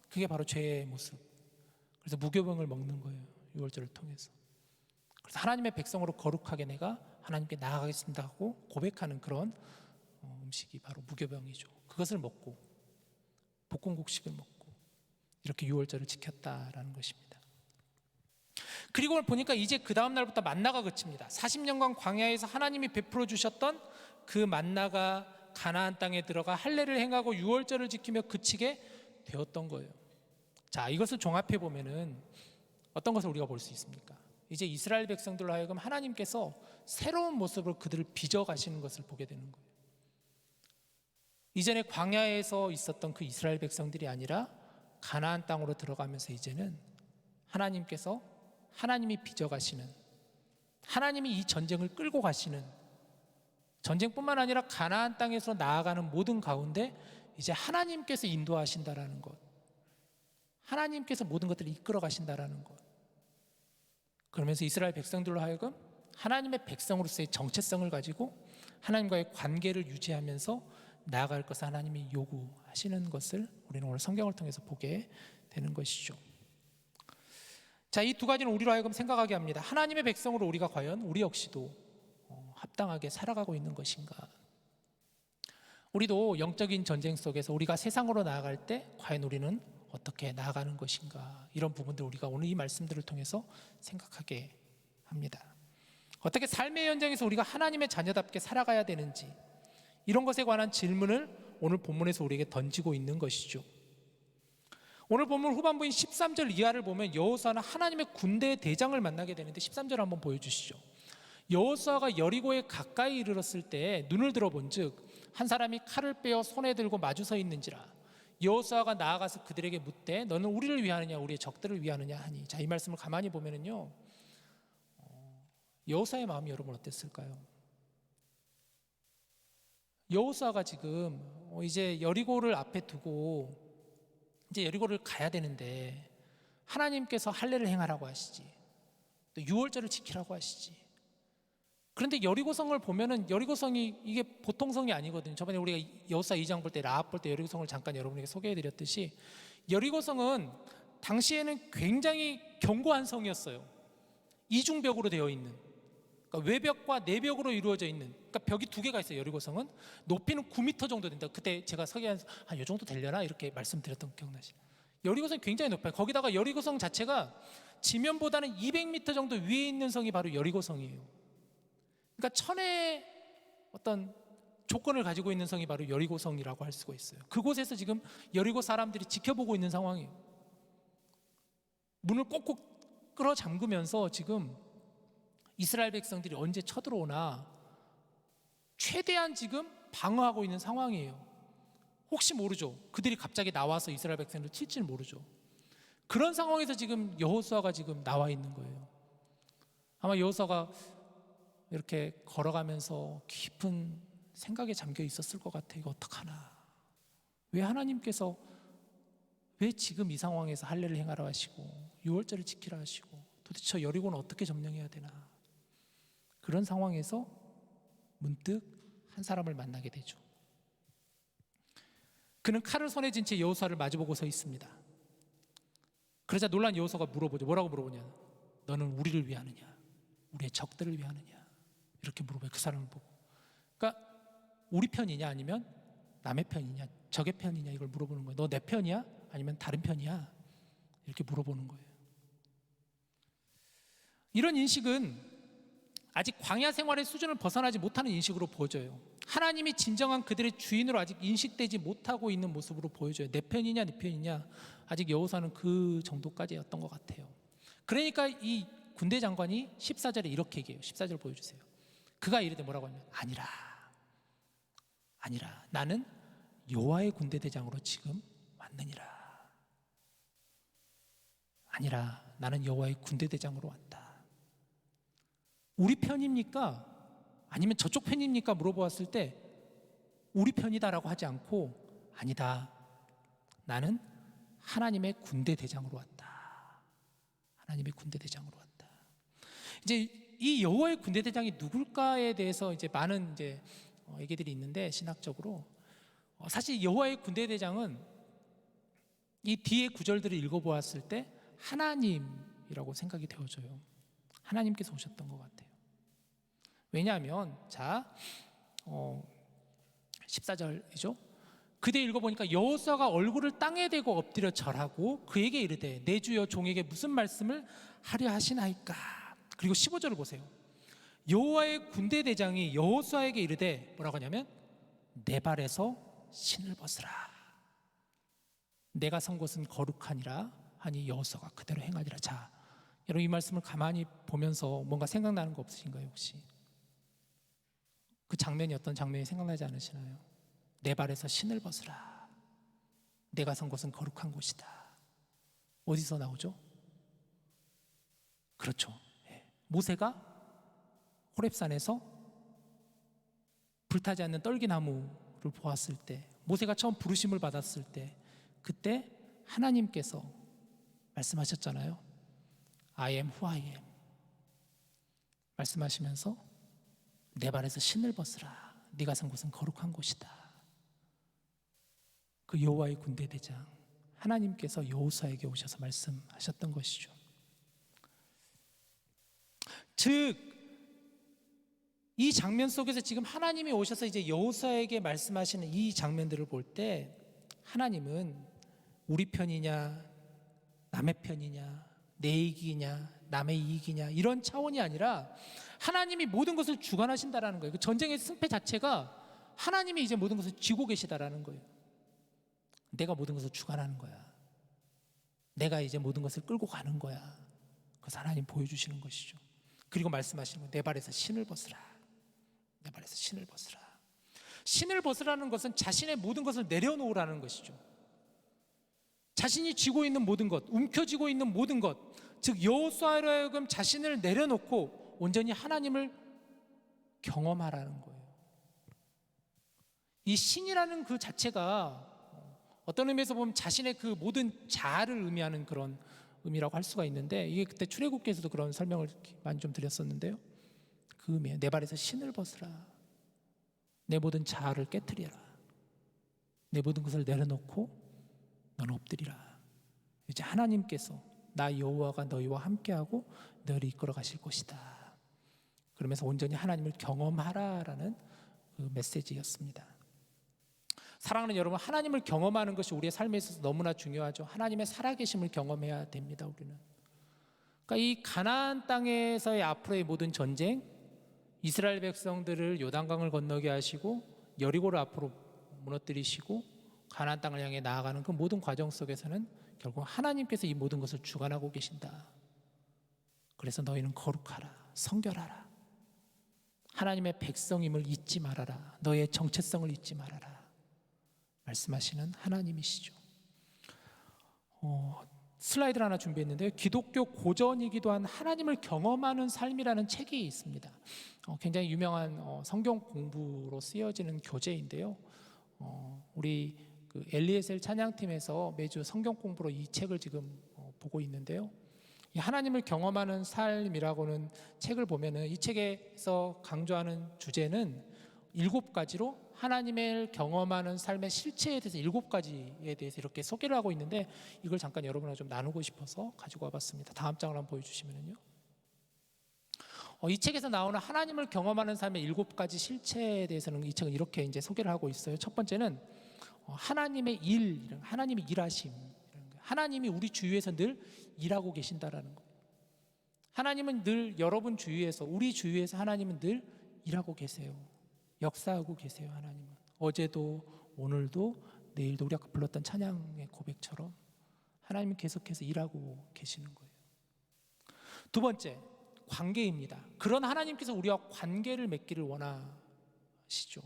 그게 바로 죄의 모습. 그래서 무교병을 먹는 거예요. 유월절을 통해서. 그래서 하나님의 백성으로 거룩하게 내가 하나님께 나아가겠습니다 하고 고백하는 그런 음식이 바로 무교병이죠. 그것을 먹고 볶음곡식을 먹고 이렇게 유월절을 지켰다라는 것입니다. 그리고 보니까 이제 그 다음 날부터 만나가 그칩니다. 40년간 광야에서 하나님이 베풀어 주셨던 그 만나가 가나안 땅에 들어가 할례를 행하고 유월절을 지키며 그치게 되었던 거예요. 자, 이것을 종합해 보면은 어떤 것을 우리가 볼 수 있습니까? 이제 이스라엘 백성들로 하여금 하나님께서 새로운 모습으로 그들을 빚어 가시는 것을 보게 되는 거예요. 이전에 광야에서 있었던 그 이스라엘 백성들이 아니라 가나안 땅으로 들어가면서 이제는 하나님께서 하나님이 빚어 가시는, 하나님이 이 전쟁을 끌고 가시는, 전쟁뿐만 아니라 가나안 땅에서 나아가는 모든 가운데 이제 하나님께서 인도하신다라는 것, 하나님께서 모든 것들을 이끌어 가신다라는 것. 그러면서 이스라엘 백성들로 하여금 하나님의 백성으로서의 정체성을 가지고 하나님과의 관계를 유지하면서 나아갈 것을 하나님이 요구하시는 것을 우리는 오늘 성경을 통해서 보게 되는 것이죠. 자, 이 두 가지는 우리로 하여금 생각하게 합니다. 하나님의 백성으로 우리가 과연 우리 역시도 합당하게 살아가고 있는 것인가? 우리도 영적인 전쟁 속에서 우리가 세상으로 나아갈 때 과연 우리는 어떻게 나아가는 것인가? 이런 부분들 우리가 오늘 이 말씀들을 통해서 생각하게 합니다. 어떻게 삶의 현장에서 우리가 하나님의 자녀답게 살아가야 되는지, 이런 것에 관한 질문을 오늘 본문에서 우리에게 던지고 있는 것이죠. 오늘 본문 후반부인 13절 이하를 보면 여호수아는 하나님의 군대의 대장을 만나게 되는데 13절 한번 보여주시죠. 여호수아가 여리고에 가까이 이르렀을 때 눈을 들어본즉 한 사람이 칼을 빼어 손에 들고 마주 서 있는지라. 여호수아가 나아가서 그들에게 묻되 너는 우리를 위하느냐 우리의 적들을 위하느냐 하니. 자, 이 말씀을 가만히 보면은요, 여호수아의 마음이 여러분 어땠을까요? 여호수아가 지금 이제 여리고를 앞에 두고 이제 여리고를 가야 되는데 하나님께서 할례를 행하라고 하시지, 또 유월절을 지키라고 하시지. 그런데 여리고성을 보면은 여리고성이 이게 보통 성이 아니거든요. 저번에 우리가 여호수아 2장 볼 때 라합 볼 때 여리고성을 잠깐 여러분에게 소개해드렸듯이 여리고성은 당시에는 굉장히 견고한 성이었어요. 이중벽으로 되어 있는, 그러니까 외벽과 내벽으로 이루어져 있는, 그러니까 벽이 두 개가 있어요. 여리고성은 높이는 9m 정도 된다. 그때 제가 서기한 한 이 정도 되려나 이렇게 말씀드렸던 거 기억나시죠? 여리고성이 굉장히 높아요. 거기다가 여리고성 자체가 지면보다는 200m 정도 위에 있는 성이 바로 여리고성이에요. 그러니까 천의 어떤 조건을 가지고 있는 성이 바로 여리고성이라고 할 수가 있어요. 그곳에서 지금 여리고 사람들이 지켜보고 있는 상황이에요. 문을 꼭꼭 끌어 잠그면서 지금 이스라엘 백성들이 언제 쳐들어오나 최대한 지금 방어하고 있는 상황이에요. 혹시 모르죠. 그들이 갑자기 나와서 이스라엘 백성들을 칠지 모르죠. 그런 상황에서 지금 여호수아가 지금 나와 있는 거예요. 아마 여호수아가 이렇게 걸어가면서 깊은 생각에 잠겨 있었을 것 같아요. 이거 어떡하나, 왜 하나님께서 왜 지금 이 상황에서 할례를 행하라 하시고 유월절을 지키라 하시고 도대체 저 여리고는 어떻게 점령해야 되나. 그런 상황에서 문득 한 사람을 만나게 되죠. 그는 칼을 손에 쥔 채 여호수아를 마주보고 서 있습니다. 그러자 놀란 여호수아가 물어보죠. 뭐라고 물어보냐? 너는 우리를 위하느냐 우리의 적들을 위하느냐, 이렇게 물어봐요. 그 사람을 보고. 그러니까 우리 편이냐 아니면 남의 편이냐 적의 편이냐 이걸 물어보는 거예요. 너 내 편이야 아니면 다른 편이야, 이렇게 물어보는 거예요. 이런 인식은 아직 광야 생활의 수준을 벗어나지 못하는 인식으로 보여져요. 하나님이 진정한 그들의 주인으로 아직 인식되지 못하고 있는 모습으로 보여져요. 내 편이냐 네 편이냐, 아직 여호수아는 그 정도까지였던 것 같아요. 그러니까 이 군대 장관이 14절에 이렇게 얘기해요. 14절 보여주세요. 그가 이르되 뭐라고 하냐면 아니라 나는 여호와의 군대 대장으로 지금 왔느니라. 아니라 나는 여호와의 군대 대장으로 왔다. 우리 편입니까? 아니면 저쪽 편입니까? 물어보았을 때 우리 편이다라고 하지 않고 아니다, 나는 하나님의 군대 대장으로 왔다. 하나님의 군대 대장으로 왔다. 이제 이 여호와의 군대 대장이 누굴까에 대해서 이제 많은 이제 얘기들이 있는데, 신학적으로 사실 여호와의 군대 대장은 이 뒤에 구절들을 읽어보았을 때 하나님이라고 생각이 되어져요. 하나님께서 오셨던 것 같아요. 왜냐하면 자 14절이죠. 그때 읽어보니까 여호수아가 얼굴을 땅에 대고 엎드려 절하고 그에게 이르되 내 주여 종에게 무슨 말씀을 하려 하시나이까. 그리고 15절을 보세요. 여호와의 군대 대장이 여호수아에게 이르되 뭐라고 하냐면 내 발에서 신을 벗으라. 내가 선 곳은 거룩하니라 하니 여호수아가 그대로 행하니라. 자, 여러분 이 말씀을 가만히 보면서 뭔가 생각나는 거 없으신가요? 혹시 그 장면이 어떤 장면이 생각나지 않으시나요? 내 발에서 신을 벗으라. 내가 선 곳은 거룩한 곳이다. 어디서 나오죠? 그렇죠. 모세가 호렙산에서 불타지 않는 떨기나무를 보았을 때, 모세가 처음 부르심을 받았을 때, 그때 하나님께서 말씀하셨잖아요. I am who I am. 말씀하시면서 내 발에서 신을 벗으라. 네가 선 곳은 거룩한 곳이다. 그 여호와의 군대 대장 하나님께서 여호수아에게 오셔서 말씀하셨던 것이죠. 즉 이 장면 속에서 지금 하나님이 오셔서 이제 여호수아에게 말씀하시는 이 장면들을 볼 때 하나님은 우리 편이냐 남의 편이냐 내 이익이냐 남의 이익이냐 이런 차원이 아니라 하나님이 모든 것을 주관하신다라는 거예요. 그 전쟁의 승패 자체가 하나님이 이제 모든 것을 쥐고 계시다라는 거예요. 내가 모든 것을 주관하는 거야. 내가 이제 모든 것을 끌고 가는 거야. 그래서 하나님 보여주시는 것이죠. 그리고 말씀하시는 거예요. 내 발에서 신을 벗으라. 내 발에서 신을 벗으라. 신을 벗으라는 것은 자신의 모든 것을 내려놓으라는 것이죠. 자신이 쥐고 있는 모든 것, 움켜쥐고 있는 모든 것, 즉 여호수아로 하여금 자신을 내려놓고 온전히 하나님을 경험하라는 거예요. 이 신이라는 그 자체가 어떤 의미에서 보면 자신의 그 모든 자아를 의미하는 그런 의미라고 할 수가 있는데, 이게 그때 출애굽기에서도 그런 설명을 많이 좀 드렸었는데요. 그 의미예요. 내 발에서 신을 벗으라. 내 모든 자아를 깨트려라. 내 모든 것을 내려놓고 너는 엎드리라. 이제 하나님께서 나 여호와가 너희와 함께하고 너희를 이끌어 가실 것이다. 그러면서 온전히 하나님을 경험하라라는 그 메시지였습니다. 사랑하는 여러분, 하나님을 경험하는 것이 우리의 삶에 있어서 너무나 중요하죠. 하나님의 살아계심을 경험해야 됩니다. 우리는 그러니까 이 가나안 땅에서의 앞으로의 모든 전쟁, 이스라엘 백성들을 요단강을 건너게 하시고 여리고를 앞으로 무너뜨리시고 가나안 땅을 향해 나아가는 그 모든 과정 속에서는 결국 하나님께서 이 모든 것을 주관하고 계신다. 그래서 너희는 거룩하라, 성결하라, 하나님의 백성임을 잊지 말아라, 너의 정체성을 잊지 말아라 말씀하시는 하나님이시죠. 슬라이드를 하나 준비했는데요. 기독교 고전이기도 한 하나님을 경험하는 삶이라는 책이 있습니다. 굉장히 유명한 성경 공부로 쓰여지는 교재인데요. 우리 그 엘리에셀 찬양팀에서 매주 성경 공부로 이 책을 지금 보고 있는데요. 이 하나님을 경험하는 삶이라고는 책을 보면은 이 책에서 강조하는 주제는 7가지로 하나님을 경험하는 삶의 실체에 대해서 7가지에 대해서 이렇게 소개를 하고 있는데, 이걸 잠깐 여러분과 좀 나누고 싶어서 가지고 와봤습니다. 다음 장을 한번 보여주시면요. 이 책에서 나오는 하나님을 경험하는 삶의 7가지 실체에 대해서는 이 책은 이렇게 이제 소개를 하고 있어요. 첫 번째는 하나님의 일, 하나님의 일하심, 하나님이 우리 주위에서 늘 일하고 계신다라는 거예요. 하나님은 늘 여러분 주위에서, 우리 주위에서 하나님은 늘 일하고 계세요. 역사하고 계세요. 하나님은 어제도 오늘도 내일도 우리 아까 불렀던 찬양의 고백처럼 하나님은 계속해서 일하고 계시는 거예요. 두 번째, 관계입니다. 그런 하나님께서 우리와 관계를 맺기를 원하시죠.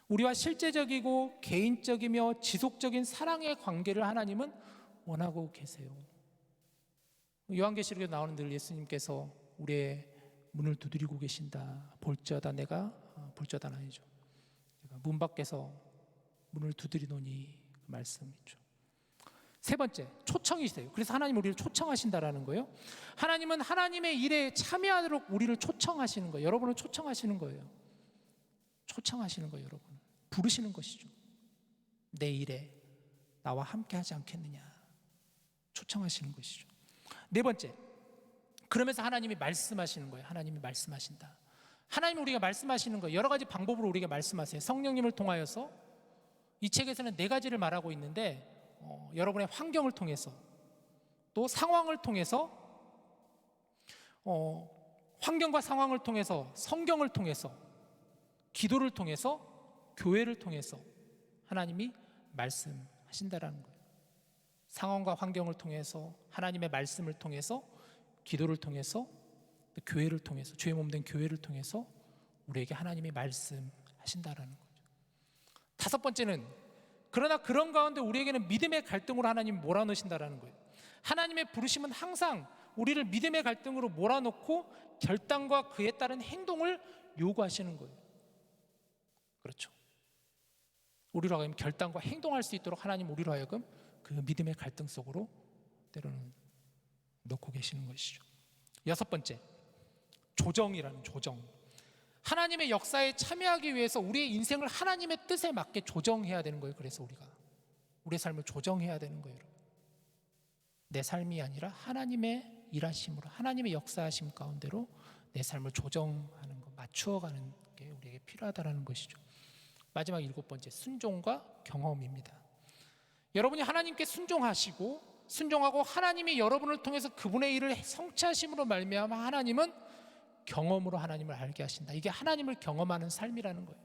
우리와 실제적이고 개인적이며 지속적인 사랑의 관계를 하나님은 원하고 계세요. 요한계시록에 나오는 늘 예수님께서 우리의 문을 두드리고 계신다. 볼지어다 내가 볼지어다 아니죠. 문 밖에서 문을 두드리노니 그 말씀이죠. 세 번째, 초청이세요. 그래서 하나님 우리를 초청하신다라는 거예요. 하나님은 하나님의 일에 참여하도록 우리를 초청하시는 거예요. 여러분을 초청하시는 거예요. 초청하시는 거예요. 여러분 부르시는 것이죠. 내 일에 나와 함께 하지 않겠느냐 초청하시는 것이죠. 네 번째, 그러면서 하나님이 말씀하시는 거예요. 하나님이 말씀하신다. 하나님이 우리가 말씀하시는 거예요. 여러 가지 방법으로 우리가 말씀하세요. 성령님을 통하여서, 이 책에서는 4가지를 말하고 있는데 여러분의 환경을 통해서, 또 상황을 통해서, 환경과 상황을 통해서, 성경을 통해서, 기도를 통해서, 교회를 통해서 하나님이 말씀하신다라는 거예요. 상황과 환경을 통해서, 하나님의 말씀을 통해서, 기도를 통해서, 교회를 통해서, 주의 몸된 교회를 통해서 우리에게 하나님이 말씀하신다라는 거죠. 다섯 번째는, 그러나 그런 가운데 우리에게는 믿음의 갈등으로 하나님이 몰아넣으신다라는 거예요. 하나님의 부르심은 항상 우리를 믿음의 갈등으로 몰아넣고 결단과 그에 따른 행동을 요구하시는 거예요. 그렇죠. 우리로 하여금 결단과 행동할 수 있도록 하나님 우리로 하여금 그 믿음의 갈등 속으로 때로는 넣고 계시는 것이죠. 여섯 번째, 조정이라는 조정. 하나님의 역사에 참여하기 위해서 우리의 인생을 하나님의 뜻에 맞게 조정해야 되는 거예요. 그래서 우리가 우리의 삶을 조정해야 되는 거예요. 내 삶이 아니라 하나님의 일하심으로, 하나님의 역사하심 가운데로 내 삶을 조정하는 것, 맞추어가는 게 우리에게 필요하다는 것이죠. 마지막 7번째, 순종과 경험입니다. 여러분이 하나님께 순종하시고 순종하고 하나님이 여러분을 통해서 그분의 일을 성취하심으로 말미암아 하나님은 경험으로 하나님을 알게 하신다. 이게 하나님을 경험하는 삶이라는 거예요.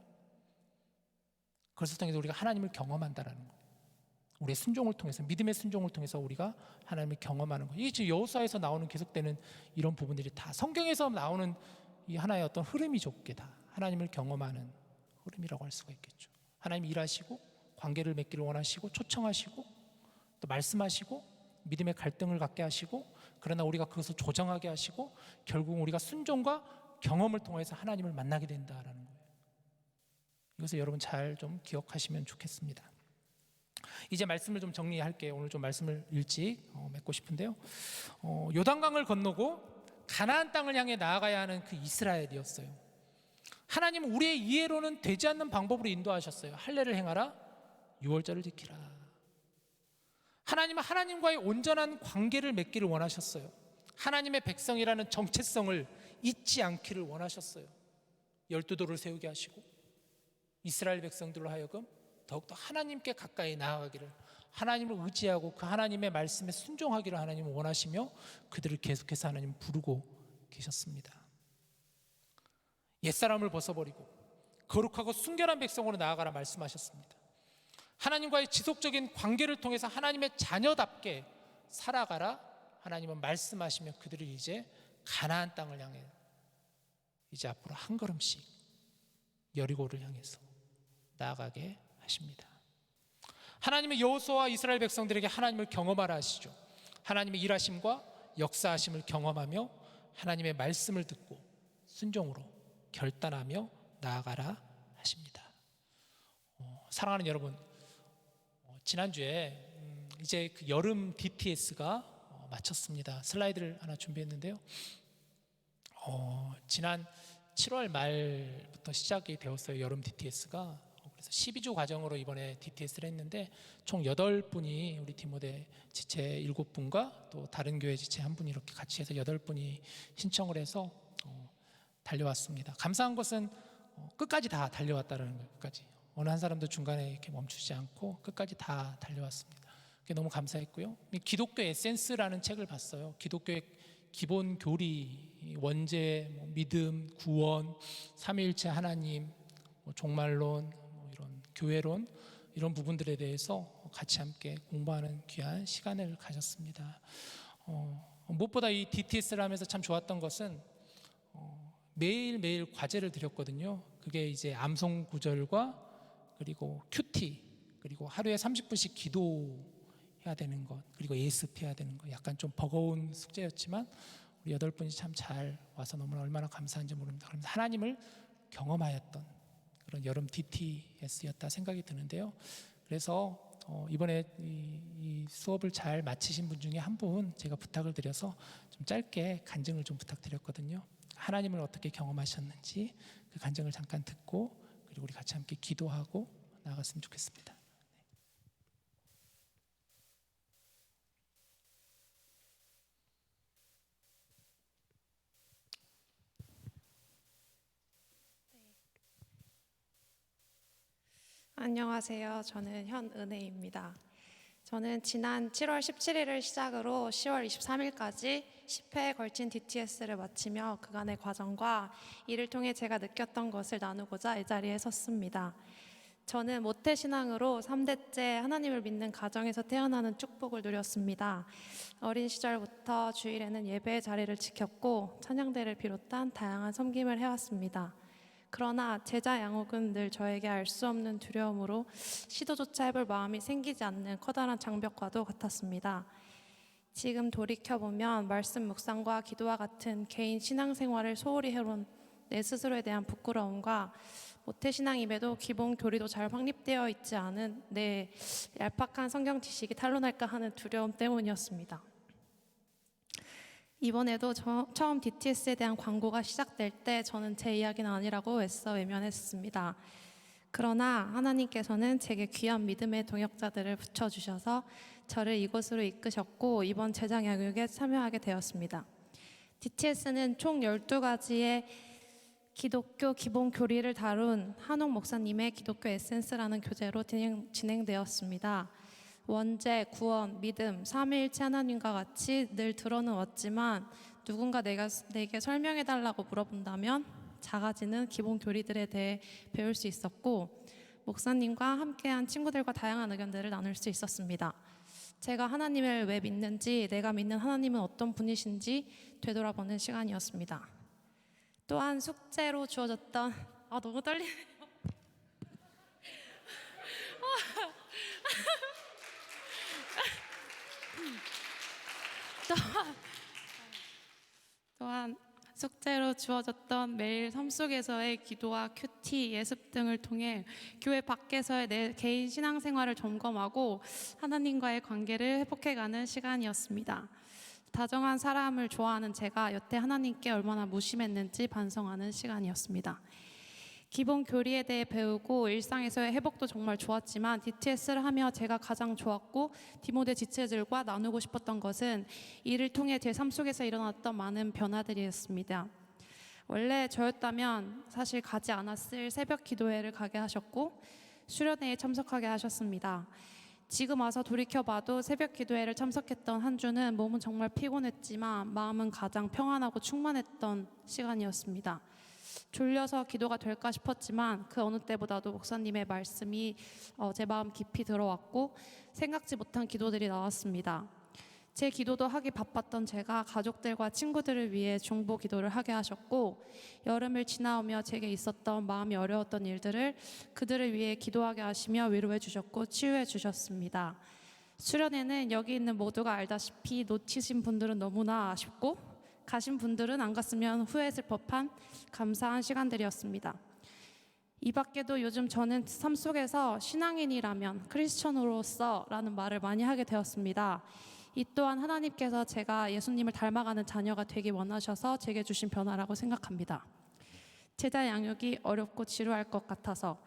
그것을 통해서 우리가 하나님을 경험한다라는 거예요. 우리의 순종을 통해서, 믿음의 순종을 통해서 우리가 하나님을 경험하는 거예요. 이게 지금 여호수아에서 나오는 계속되는 이런 부분들이 다 성경에서 나오는 이 하나의 어떤 흐름이죠. 그게 다 하나님을 경험하는 흐름이라고 할 수가 있겠죠. 하나님이 일하시고 관계를 맺기를 원하시고 초청하시고 또 말씀하시고 믿음의 갈등을 갖게 하시고, 그러나 우리가 그것을 조정하게 하시고 결국 우리가 순종과 경험을 통해서 하나님을 만나게 된다라는 거예요. 이것을 여러분 잘 좀 기억하시면 좋겠습니다. 이제 말씀을 좀 정리할게요. 오늘 좀 말씀을 일찍 맺고 싶은데요. 요단강을 건너고 가나안 땅을 향해 나아가야 하는 그 이스라엘이었어요. 하나님은 우리의 이해로는 되지 않는 방법으로 인도하셨어요. 할례를 행하라, 유월절을 지키라. 하나님은 하나님과의 온전한 관계를 맺기를 원하셨어요. 하나님의 백성이라는 정체성을 잊지 않기를 원하셨어요. 12도를 세우게 하시고 이스라엘 백성들로 하여금 더욱더 하나님께 가까이 나아가기를, 하나님을 의지하고 그 하나님의 말씀에 순종하기를 하나님은 원하시며 그들을 계속해서 하나님 부르고 계셨습니다. 옛사람을 벗어버리고 거룩하고 순결한 백성으로 나아가라 말씀하셨습니다. 하나님과의 지속적인 관계를 통해서 하나님의 자녀답게 살아가라 하나님은 말씀하시며 그들을 이제 가나안 땅을 향해 이제 앞으로 한 걸음씩 여리고를 향해서 나아가게 하십니다. 하나님의 여호수아와 이스라엘 백성들에게 하나님을 경험하라 하시죠. 하나님의 일하심과 역사하심을 경험하며 하나님의 말씀을 듣고 순종으로 결단하며 나아가라 하십니다. 사랑하는 여러분, 지난주에 이제 그 여름 DTS가 마쳤습니다. 슬라이드를 하나 준비했는데요. 지난 7월 말부터 시작이 되었어요. 여름 DTS가. 그래서 12주 과정으로 이번에 DTS를 했는데 총 8분이 우리 디모데 지체 7분과 또 다른 교회 지체 1분이 이렇게 같이 해서 8분이 신청을 해서 달려왔습니다. 감사한 것은 끝까지 다 달려왔다는 거예요. 끝까지. 어느 한 사람도 중간에 이렇게 멈추지 않고 끝까지 다 달려왔습니다. 그게 너무 감사했고요. 기독교 에센스라는 책을 봤어요. 기독교의 기본 교리, 원죄, 믿음, 구원, 삼위일체 하나님, 종말론, 이런 교회론, 이런 부분들에 대해서 같이 함께 공부하는 귀한 시간을 가졌습니다. 무엇보다 이 DTS를 하면서 참 좋았던 것은 매일매일 과제를 드렸거든요. 그게 이제 암송 구절과 그리고 큐티, 그리고 하루에 30분씩 기도해야 되는 것, 그리고 예습해야 되는 것, 약간 좀 버거운 숙제였지만 우리 8분이 참 잘 와서 너무나 얼마나 감사한지 모릅니다. 그러면서 하나님을 경험하였던 그런 여름 DTS였다 생각이 드는데요. 그래서 이번에 이 수업을 잘 마치신 분 중에 한 분 제가 부탁을 드려서 좀 짧게 간증을 좀 부탁드렸거든요. 하나님을 어떻게 경험하셨는지 그 간증을 잠깐 듣고 그리고 우리 같이 함께 기도하고 나아갔으면 좋겠습니다. 안녕하세요. 저는 현은혜입니다. 저는 지난 7월 17일을 시작으로 10월 23일까지 10회에 걸친 DTS를 마치며 그간의 과정과 이를 통해 제가 느꼈던 것을 나누고자 이 자리에 섰습니다. 저는 모태신앙으로 3대째 하나님을 믿는 가정에서 태어나는 축복을 누렸습니다. 어린 시절부터 주일에는 예배의 자리를 지켰고 찬양대를 비롯한 다양한 섬김을 해왔습니다. 그러나 제자 양육은 늘 저에게 알 수 없는 두려움으로 시도조차 해볼 마음이 생기지 않는 커다란 장벽과도 같았습니다. 지금 돌이켜보면 말씀 묵상과 기도와 같은 개인 신앙생활을 소홀히 해온 내 스스로에 대한 부끄러움과 모태신앙임에도 기본 교리도 잘 확립되어 있지 않은 내 얄팍한 성경 지식이 탄로날까 하는 두려움 때문이었습니다. 이번에도 처음 DTS에 대한 광고가 시작될 때 저는 제 이야기는 아니라고 애써 외면했습니다. 그러나 하나님께서는 제게 귀한 믿음의 동역자들을 붙여주셔서 저를 이곳으로 이끄셨고 이번 제자 양육에 참여하게 되었습니다. DTS는 총 12가지의 기독교 기본 교리를 다룬 한옥 목사님의 기독교 에센스라는 교재로 진행되었습니다. 원죄, 구원, 믿음, 삼위일체 하나님과 같이 늘 들어는 왔지만 누군가 내게 설명해달라고 물어본다면 작아지는 기본 교리들에 대해 배울 수 있었고 목사님과 함께한 친구들과 다양한 의견들을 나눌 수 있었습니다. 제가 하나님을 왜 믿는지, 내가 믿는 하나님은 어떤 분이신지 되돌아보는 시간이었습니다. 또한 숙제로 주어졌던 너무 떨리네요. 또한 숙제로 주어졌던 매일 삶 속에서의 기도와 큐티, 예습 등을 통해 교회 밖에서의 내 개인 신앙생활을 점검하고 하나님과의 관계를 회복해가는 시간이었습니다. 다정한 사람을 좋아하는 제가 여태 하나님께 얼마나 무심했는지 반성하는 시간이었습니다. 기본 교리에 대해 배우고 일상에서의 회복도 정말 좋았지만 DTS를 하며 제가 가장 좋았고 디모데 지체들과 나누고 싶었던 것은 이를 통해 제 삶 속에서 일어났던 많은 변화들이었습니다. 원래 저였다면 사실 가지 않았을 새벽 기도회를 가게 하셨고 수련회에 참석하게 하셨습니다. 지금 와서 돌이켜봐도 새벽 기도회를 참석했던 한 주는 몸은 정말 피곤했지만 마음은 가장 평안하고 충만했던 시간이었습니다. 졸려서 기도가 될까 싶었지만 그 어느 때보다도 목사님의 말씀이 제 마음 깊이 들어왔고 생각지 못한 기도들이 나왔습니다. 제 기도도 하기 바빴던 제가 가족들과 친구들을 위해 중보 기도를 하게 하셨고 여름을 지나오며 제게 있었던 마음이 어려웠던 일들을 그들을 위해 기도하게 하시며 위로해 주셨고 치유해 주셨습니다. 수련회는 여기 있는 모두가 알다시피 놓치신 분들은 너무나 아쉽고 가신 분들은 안 갔으면 후회했을 법한 감사한 시간들이었습니다. 이 밖에도 요즘 저는 삶 속에서 신앙인이라면 크리스천으로서라는 말을 많이 하게 되었습니다. 이 또한 하나님께서 제가 예수님을 닮아가는 자녀가 되기 원하셔서 제게 주신 변화라고 생각합니다. 제자 양육이 어렵고 지루할 것 같아서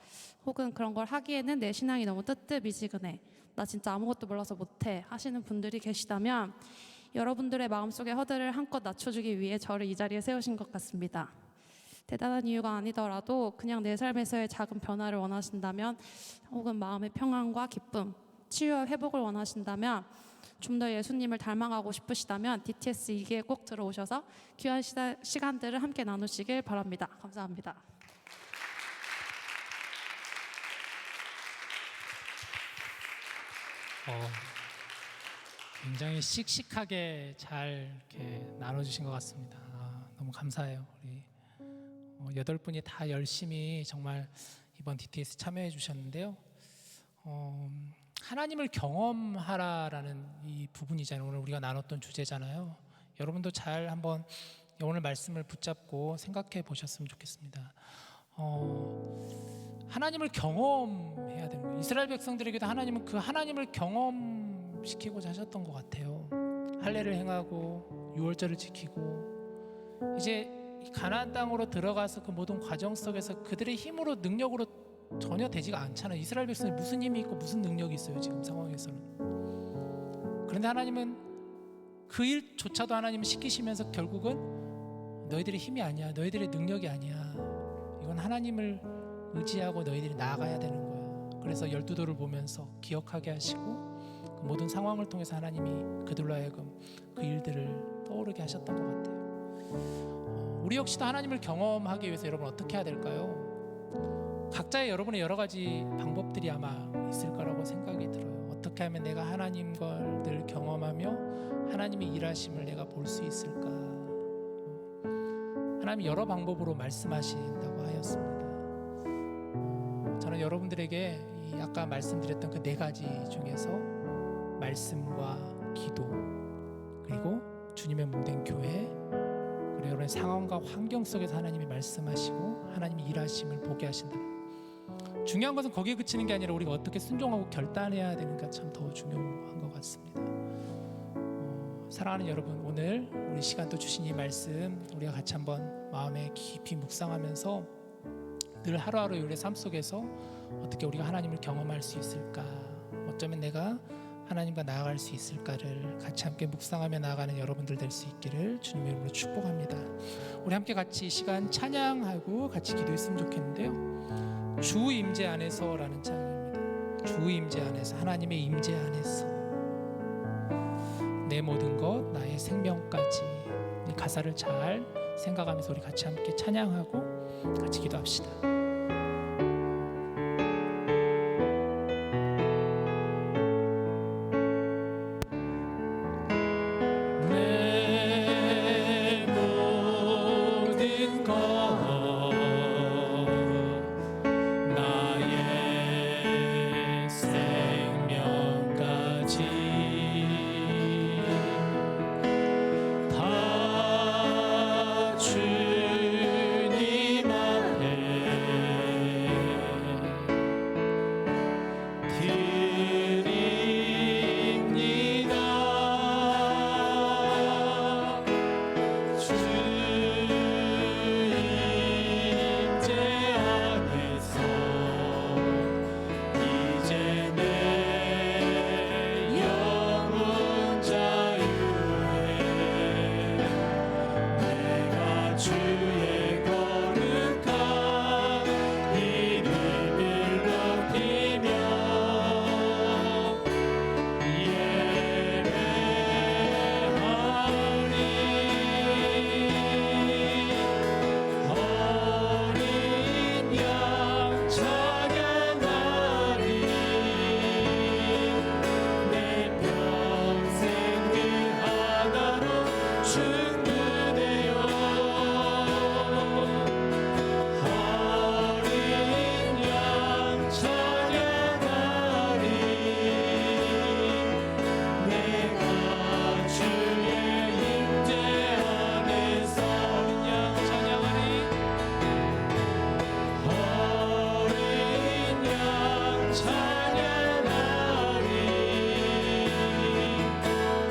혹은 그런 걸 하기에는 내 신앙이 너무 뜨뜻미지근해, 나 진짜 아무것도 몰라서 못해 하시는 분들이 계시다면 여러분들의 마음속의 허들을 한껏 낮춰주기 위해 저를 이 자리에 세우신 것 같습니다. 대단한 이유가 아니더라도 그냥 내 삶에서의 작은 변화를 원하신다면 혹은 마음의 평안과 기쁨, 치유와 회복을 원하신다면 좀 더 예수님을 닮아가고 싶으시다면 DTS 2기에 꼭 들어오셔서 귀한 시간들을 함께 나누시길 바랍니다. 감사합니다. 굉장히 씩씩하게 잘 이렇게 나눠주신 것 같습니다. 너무 감사해요. 우리 8분이 다 열심히 정말 이번 DTS 참여해 주셨는데요. 하나님을 경험하라라는 이 부분이잖아요. 오늘 우리가 나눴던 주제잖아요. 여러분도 잘 한번 오늘 말씀을 붙잡고 생각해 보셨으면 좋겠습니다. 하나님을 경험해야 되는 거예요. 이스라엘 백성들에게도 하나님은 그 하나님을 경험시키고자 하셨던 것 같아요. 할례를 행하고 유월절을 지키고 이제 가나안 땅으로 들어가서 그 모든 과정 속에서 그들의 힘으로 능력으로 전혀 되지가 않잖아요. 이스라엘 백성이 무슨 힘이 있고 무슨 능력이 있어요, 지금 상황에서는. 그런데 하나님은 그 일조차도 하나님은 시키시면서 결국은 너희들의 힘이 아니야, 너희들의 능력이 아니야, 이건 하나님을 의지하고 너희들이 나아가야 되는 거야. 그래서 12도를 보면서 기억하게 하시고 그 모든 상황을 통해서 하나님이 그들로 하여금 그 일들을 떠오르게 하셨던 것 같아요. 우리 역시도 하나님을 경험하기 위해서 여러분 어떻게 해야 될까요? 각자의 여러분의 여러 가지 방법들이 아마 있을 거라고 생각이 들어요. 어떻게 하면 내가 하나님을 늘 경험하며 하나님의 일하심을 내가 볼 수 있을까? 하나님이 여러 방법으로 말씀하신다고 하였습니다. 저는 여러분들에게 이 아까 말씀드렸던 그 4가지 중에서 말씀과 기도, 그리고 주님의 몸된 교회, 그리고 여러분의 상황과 환경 속에서 하나님이 말씀하시고 하나님이 일하심을 보게 하신다. 중요한 것은 거기에 그치는 게 아니라 우리가 어떻게 순종하고 결단해야 되는가 참 더 중요한 것 같습니다. 사랑하는 여러분, 오늘 우리 시간 또 주신 이 말씀 우리가 같이 한번 마음에 깊이 묵상하면서 늘 하루하루 우리의 삶 속에서 어떻게 우리가 하나님을 경험할 수 있을까, 어쩌면 내가 하나님과 나아갈 수 있을까를 같이 함께 묵상하며 나아가는 여러분들 될 수 있기를 주님의 이름으로 축복합니다. 우리 함께 같이 이 시간 찬양하고 같이 기도했으면 좋겠는데요. 주 임재 안에서라는 찬양입니다. 주 임재 안에서, 하나님의 임재 안에서 내 모든 것, 나의 생명까지, 이 가사를 잘 생각하면서 우리 같이 함께 찬양하고 같이 기도합시다. 내 모든 것, 나의 생명까지 다 주님 앞에 드립니다. 주 임재 안에서 이제 내 영혼 자유해. 내가 주의 거룩한 이름을 높이며 예배하리. 어린 양 찬양하리. 내 평생 그 하나로 충분해요. 어린 양 찬양하리. 내가 주의 임재 안에서 어린 양 찬양하리. 어린 양 찬양하리.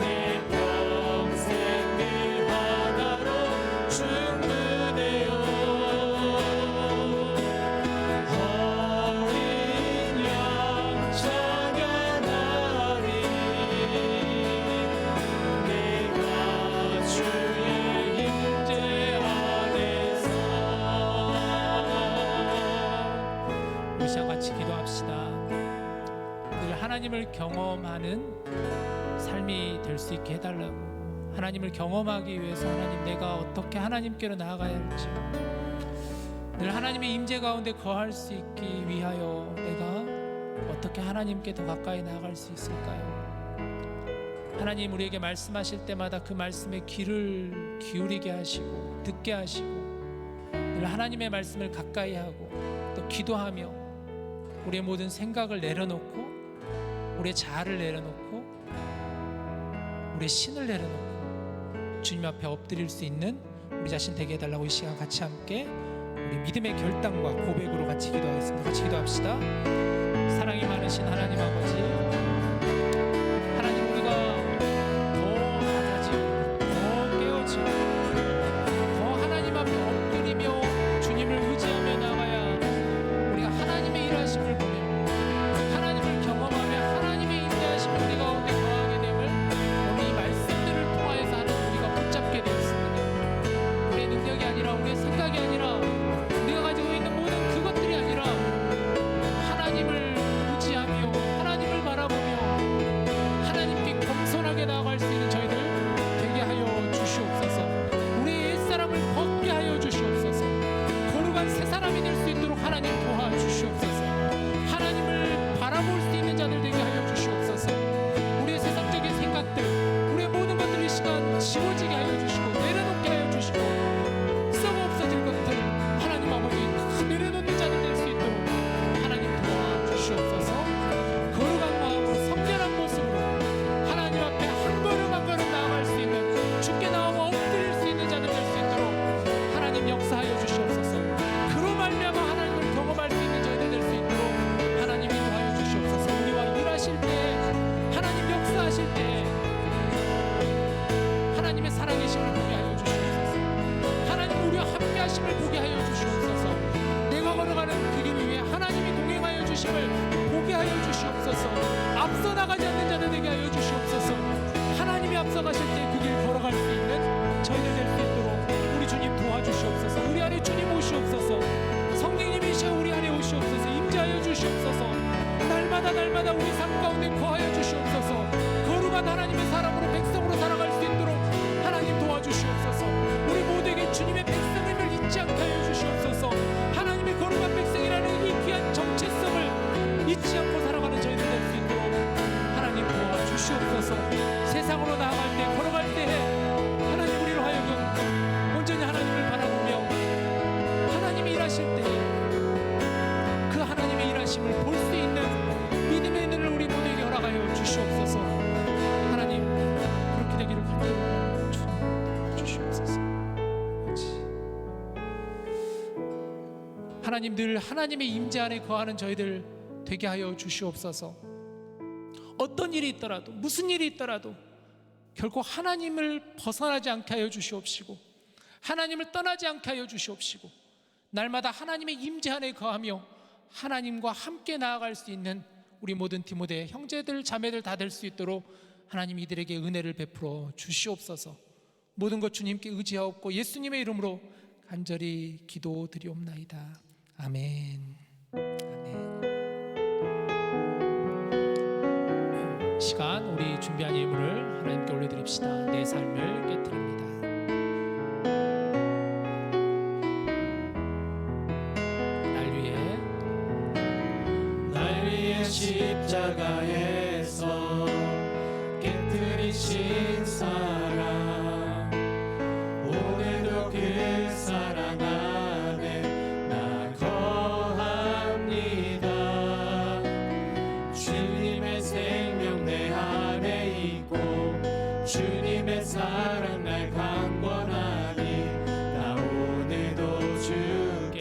내 평생 그 하나로 충분해요. 어린 양 찬양하리. 내가 주의 임재 안에서. 우리 시간 같이 기도합시다. 늘 하나님을 경험하는 삶이 될 수 있게 해달라고. 하나님을 경험하기 위해서 하나님, 내가 어떻게 하나님께로 나아가야 할지, 늘 하나님의 임재 가운데 거할 수 있기 위하여 내가 어떻게 하나님께 더 가까이 나아갈 수 있을까요? 하나님, 우리에게 말씀하실 때마다 그 말씀에 귀를 기울이게 하시고 듣게 하시고, 늘 하나님의 말씀을 가까이 하고 또 기도하며 우리의 모든 생각을 내려놓고, 우리의 자아를 내려놓고, 우리의 신을 내려놓고 주님 앞에 엎드릴 수 있는 우리 자신 되게 해달라고 이 시간 같이 함께 우리 믿음의 결단과 고백으로 같이 기도하겠습니다. 같이 기도합시다. 사랑이 많으신 하나님 아버지, 하나님, 우리가 더 낮아지고 더 깨어지고 더 하나님 앞에 엎드리며 주님을 의지하며 나가야 우리가 하나님의 일하심을 보며 하나님을 경험하며 하나님의 인도하심을 우리 가운데 거하게 됨을 오늘 이 말씀들을 통하여서 하나님 우리가 붙잡게 되었습니다. 우리의 능력이 아니라, 우리의 생각이 아니라, 우리가 가지고 있는 모든 그것들이 아니라 하나님을 의지하며 하나님을 바라보며 하심을 볼 수 있는 믿음의 눈을 우리 모두에게 허락하여 주시옵소서. 하나님, 그렇게 되기를 간절히 주시옵소서. 하나님, 늘 하나님의 임재 안에 거하는 저희들 되게 하여 주시옵소서. 어떤 일이 있더라도, 무슨 일이 있더라도 결코 하나님을 벗어나지 않게 하여 주시옵시고, 하나님을 떠나지 않게 하여 주시옵시고, 날마다 하나님의 임재 안에 거하며 하나님과 함께 나아갈 수 있는 우리 모든 디모데 형제들 자매들 다 될 수 있도록 하나님 이들에게 은혜를 베풀어 주시옵소서. 모든 것 주님께 의지하옵고 예수님의 이름으로 간절히 기도드리옵나이다. 아멘. 아멘. 시간 우리 준비한 예물을 하나님께 올려드립시다. 내 삶을 깨뜨립니다. 날 위해 십자가에서 깨뜨리신 사랑, 오늘도 그 사랑 안에 나 거합니다. 주님의 생명 내 안에 있고 주님의 사랑 날 강권하니 나 오늘도 주께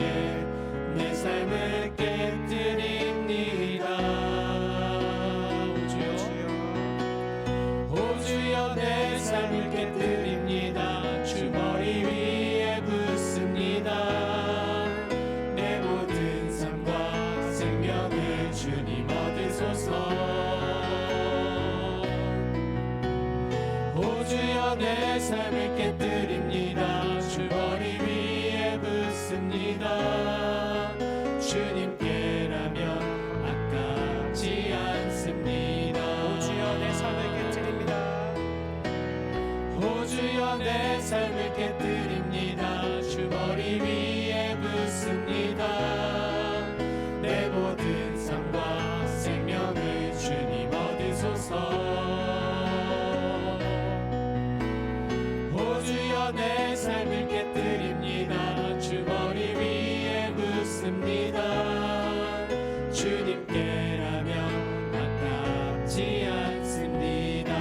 내 삶을 깨뜨립니다. 오 주여 내 삶을 깨뜨립니다. 주 머리 위에 붓습니다. 내 모든 삶과 생명을 주님 얻으소서. 오 주여 내 삶을 깨뜨립니다. 주 머리 위에 붓습니다. 주님께라면 아깝지 않습니다. 오 주여 내 삶을 깨뜨립니다. 오 주여 내 삶을 깨뜨립니다. 주 머리 위에 붓습니다. 내 모든 삶과 생명을 주님 얻으소서. 오 주여 내 삶을 깨뜨립니다. 주 머리 위에 붓습니다. 주님께라면 아깝지 않습니다.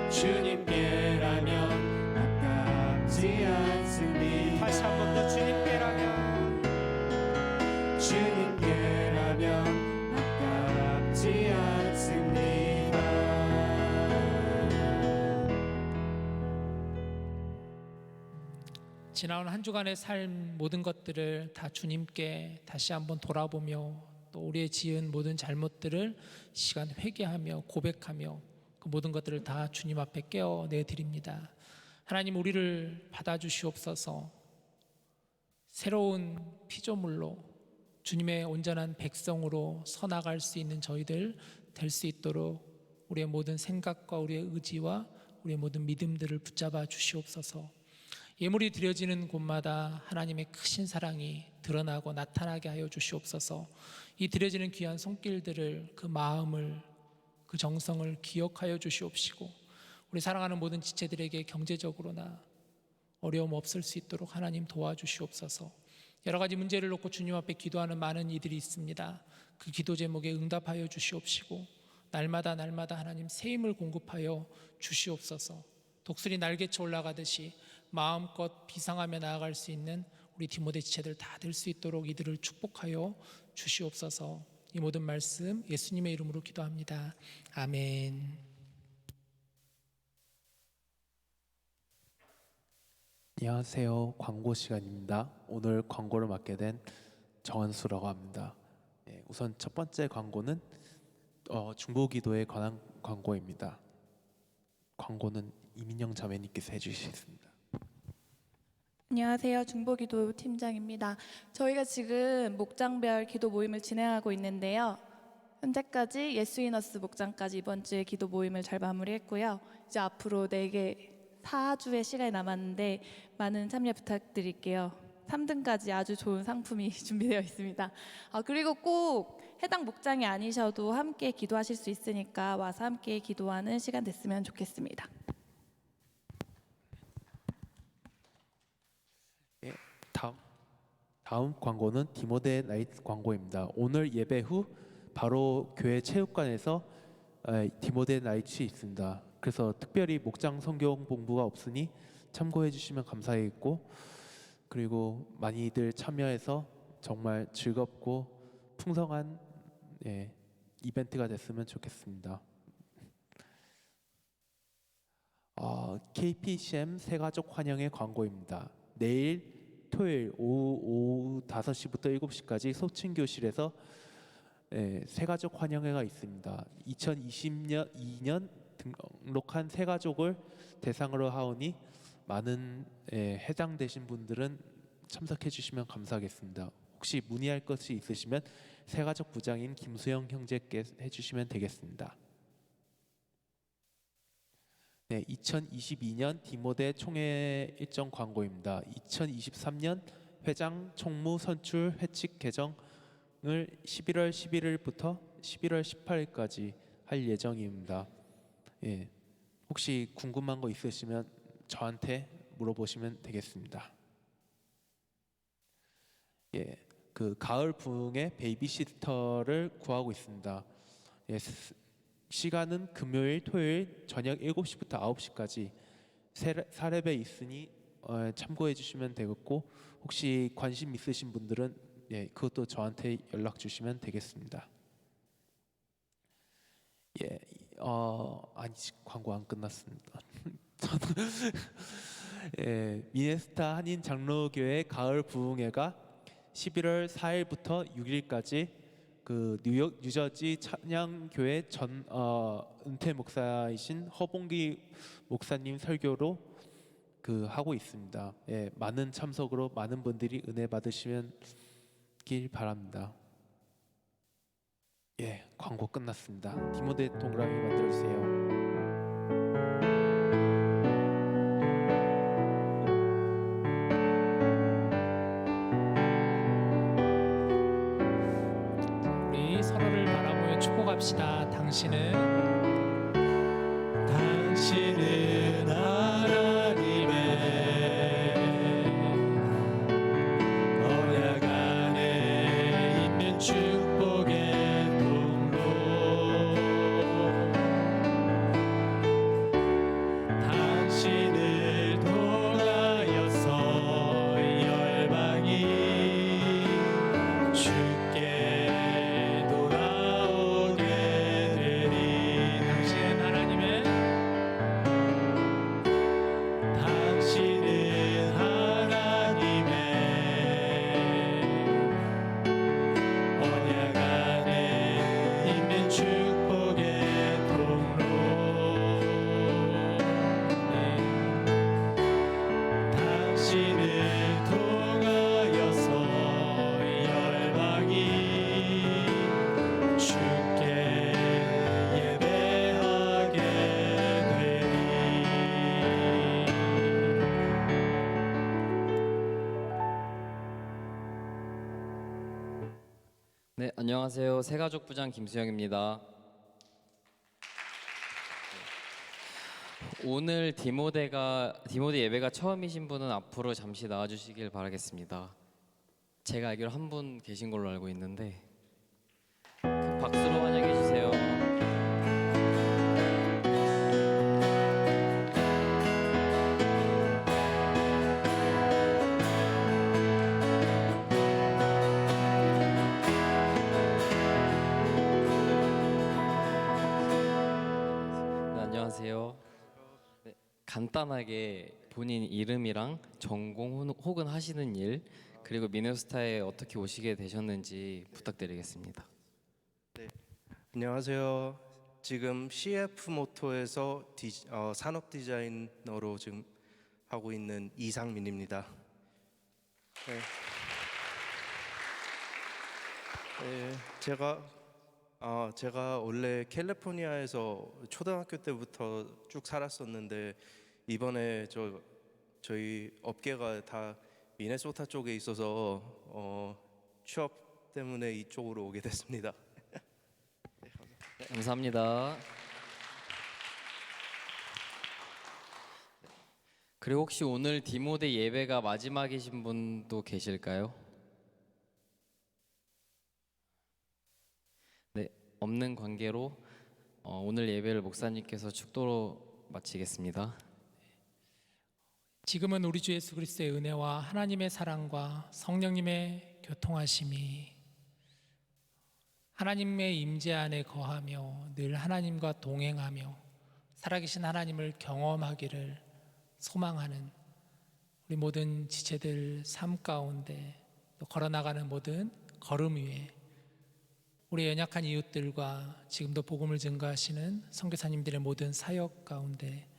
주님께라면 아깝지 않습니다. 다시 한 번 더 주님께라면 아깝지 않습니다. 지나온 한 주간의 삶 모든 것들을 다 주님께 다시 한번 돌아보며 또 우리의 지은 모든 잘못들을 시간 회개하며 고백하며 그 모든 것들을 다 주님 앞에 깨어내 드립니다. 하나님, 우리를 받아주시옵소서. 새로운 피조물로 주님의 온전한 백성으로 서나갈 수 있는 저희들 될 수 있도록 우리의 모든 생각과 우리의 의지와 우리의 모든 믿음들을 붙잡아 주시옵소서. 예물이 드려지는 곳마다 하나님의 크신 사랑이 드러나고 나타나게 하여 주시옵소서. 이 드려지는 귀한 손길들을, 그 마음을, 그 정성을 기억하여 주시옵시고 우리 사랑하는 모든 지체들에게 경제적으로나 어려움 없을 수 있도록 하나님 도와주시옵소서. 여러 가지 문제를 놓고 주님 앞에 기도하는 많은 이들이 있습니다. 그 기도 제목에 응답하여 주시옵시고 날마다 하나님 새 힘을 공급하여 주시옵소서. 독수리 날개쳐 올라가듯이 마음껏 비상하며 나아갈 수 있는 우리 디모데 지체들 다 될 수 있도록 이들을 축복하여 주시옵소서. 이 모든 말씀 예수님의 이름으로 기도합니다. 아멘. 안녕하세요. 광고 시간입니다. 오늘 광고를 맡게 된 정한수라고 합니다. 우선 첫 번째 광고는 중보기도에 관한 광고입니다. 광고는 이민영 자매님께서 해주시겠습니다. 안녕하세요. 중보기도 팀장입니다. 저희가 지금 목장별 기도 모임을 진행하고 있는데요. 현재까지 예수이너스 목장까지 이번 주에 기도 모임을 잘 마무리했고요. 이제 앞으로 4주의 시간이 남았는데 많은 참여 부탁드릴게요. 3등까지 아주 좋은 상품이 준비되어 있습니다. 그리고 꼭 해당 목장이 아니셔도 함께 기도하실 수 있으니까 와서 함께 기도하는 시간 됐으면 좋겠습니다. 다음 다음 광고는 디모데 나이트 광고입니다. 오늘 예배 후 바로 교회 체육관에서 디모데 나이트 있습니다. 그래서 특별히 목장 성경 봉부가 없으니 참고해 주시면 감사하겠고, 그리고 많이들 참여해서 정말 즐겁고 풍성한 이벤트가 됐으면 좋겠습니다. KPCM 새가족 환영의 광고입니다. 내일 토요일 오후 5시부터 7시까지 소층교실에서 새가족 환영회가 있습니다. 2022년 등록한 새가족을 대상으로 하오니 많은 해당되신 분들은 참석해 주시면 감사하겠습니다. 혹시 문의할 것이 있으시면 새가족 부장인 김수영 형제께 해주시면 되겠습니다. 네, 2022년 디모데 총회 일정 광고입니다. 2023년 회장 총무 선출 회칙 개정을 11월 11일부터 11월 18일까지 할 예정입니다. 혹시 궁금한 거 있으시면 저한테 물어보시면 되겠습니다. 그 가을 부흥의 베이비시터를 구하고 있습니다. 시간은 금요일, 토요일 저녁 7시부터 9시까지 사례배 있으니 참고해 주시면 되겠고, 혹시 관심 있으신 분들은 그것도 저한테 연락 주시면 되겠습니다. 아니 광고 안 끝났습니다. 미네스타 한인 장로교회 가을 부흥회가 11월 4일부터 6일까지 그 뉴욕 뉴저지 찬양교회 은퇴 목사이신 허봉기 목사님 설교로 그 하고 있습니다. 많은 참석으로 많은 분들이 은혜 받으시면 길 바랍니다. 광고 끝났습니다. 디모데 동그라미 만들어주세요. 우리 서로를 바라보며 축복합시다. 당신은 하나님의 언약 안에 있는 축복의 통로. 당신을 통하여서 열방이 주께 돌아오게 되리. 당신은 하나님의 언약 안에 있는 축복의 통로. 당신을 통하여서 열방이 주께 예배하게 되리. 네, 안녕하세요. 새가족 부장 김수영입니다. 오늘 디모데 예배가 처음이신 분은 앞으로 잠시 나와주시길 바라겠습니다. 제가 알기로 한 분 계신 걸로 알고 있는데 그 박수로 환영해 주세요. 네, 안녕하세요. 네, 간단하게 본인 이름이랑 전공 혹은 하시는 일, 그리고 미네소타에 어떻게 오시게 되셨는지 부탁드리겠습니다. 안녕하세요. 지금 CF 모토에서 산업 디자이너로 지금 하고 있는 이상민입니다. 제가 원래 캘리포니아에서 초등학교 때부터 쭉 살았었는데 이번에 저희 업계가 다 미네소타 쪽에 있어서 취업 때문에 이쪽으로 오게 됐습니다. 네, 감사합니다. 그리고 혹시 오늘 디모데 예배가 마지막이신 분도 계실까요? 없는 관계로 오늘 예배를 목사님께서 축도로 마치겠습니다. 지금은 우리 주 예수 그리스도의 은혜와 하나님의 사랑과 성령님의 교통하심이 하나님의 임재 안에 거하며 늘 하나님과 동행하며 살아계신 하나님을 경험하기를 소망하는 우리 모든 지체들 삶 가운데 또 걸어나가는 모든 걸음 위에 우리 연약한 이웃들과 지금도 복음을 증거하시는 선교사님들의 모든 사역 가운데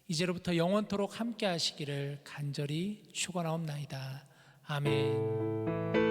이제로부터 영원토록 함께 하시기를 간절히 축원하옵나이다. 아멘.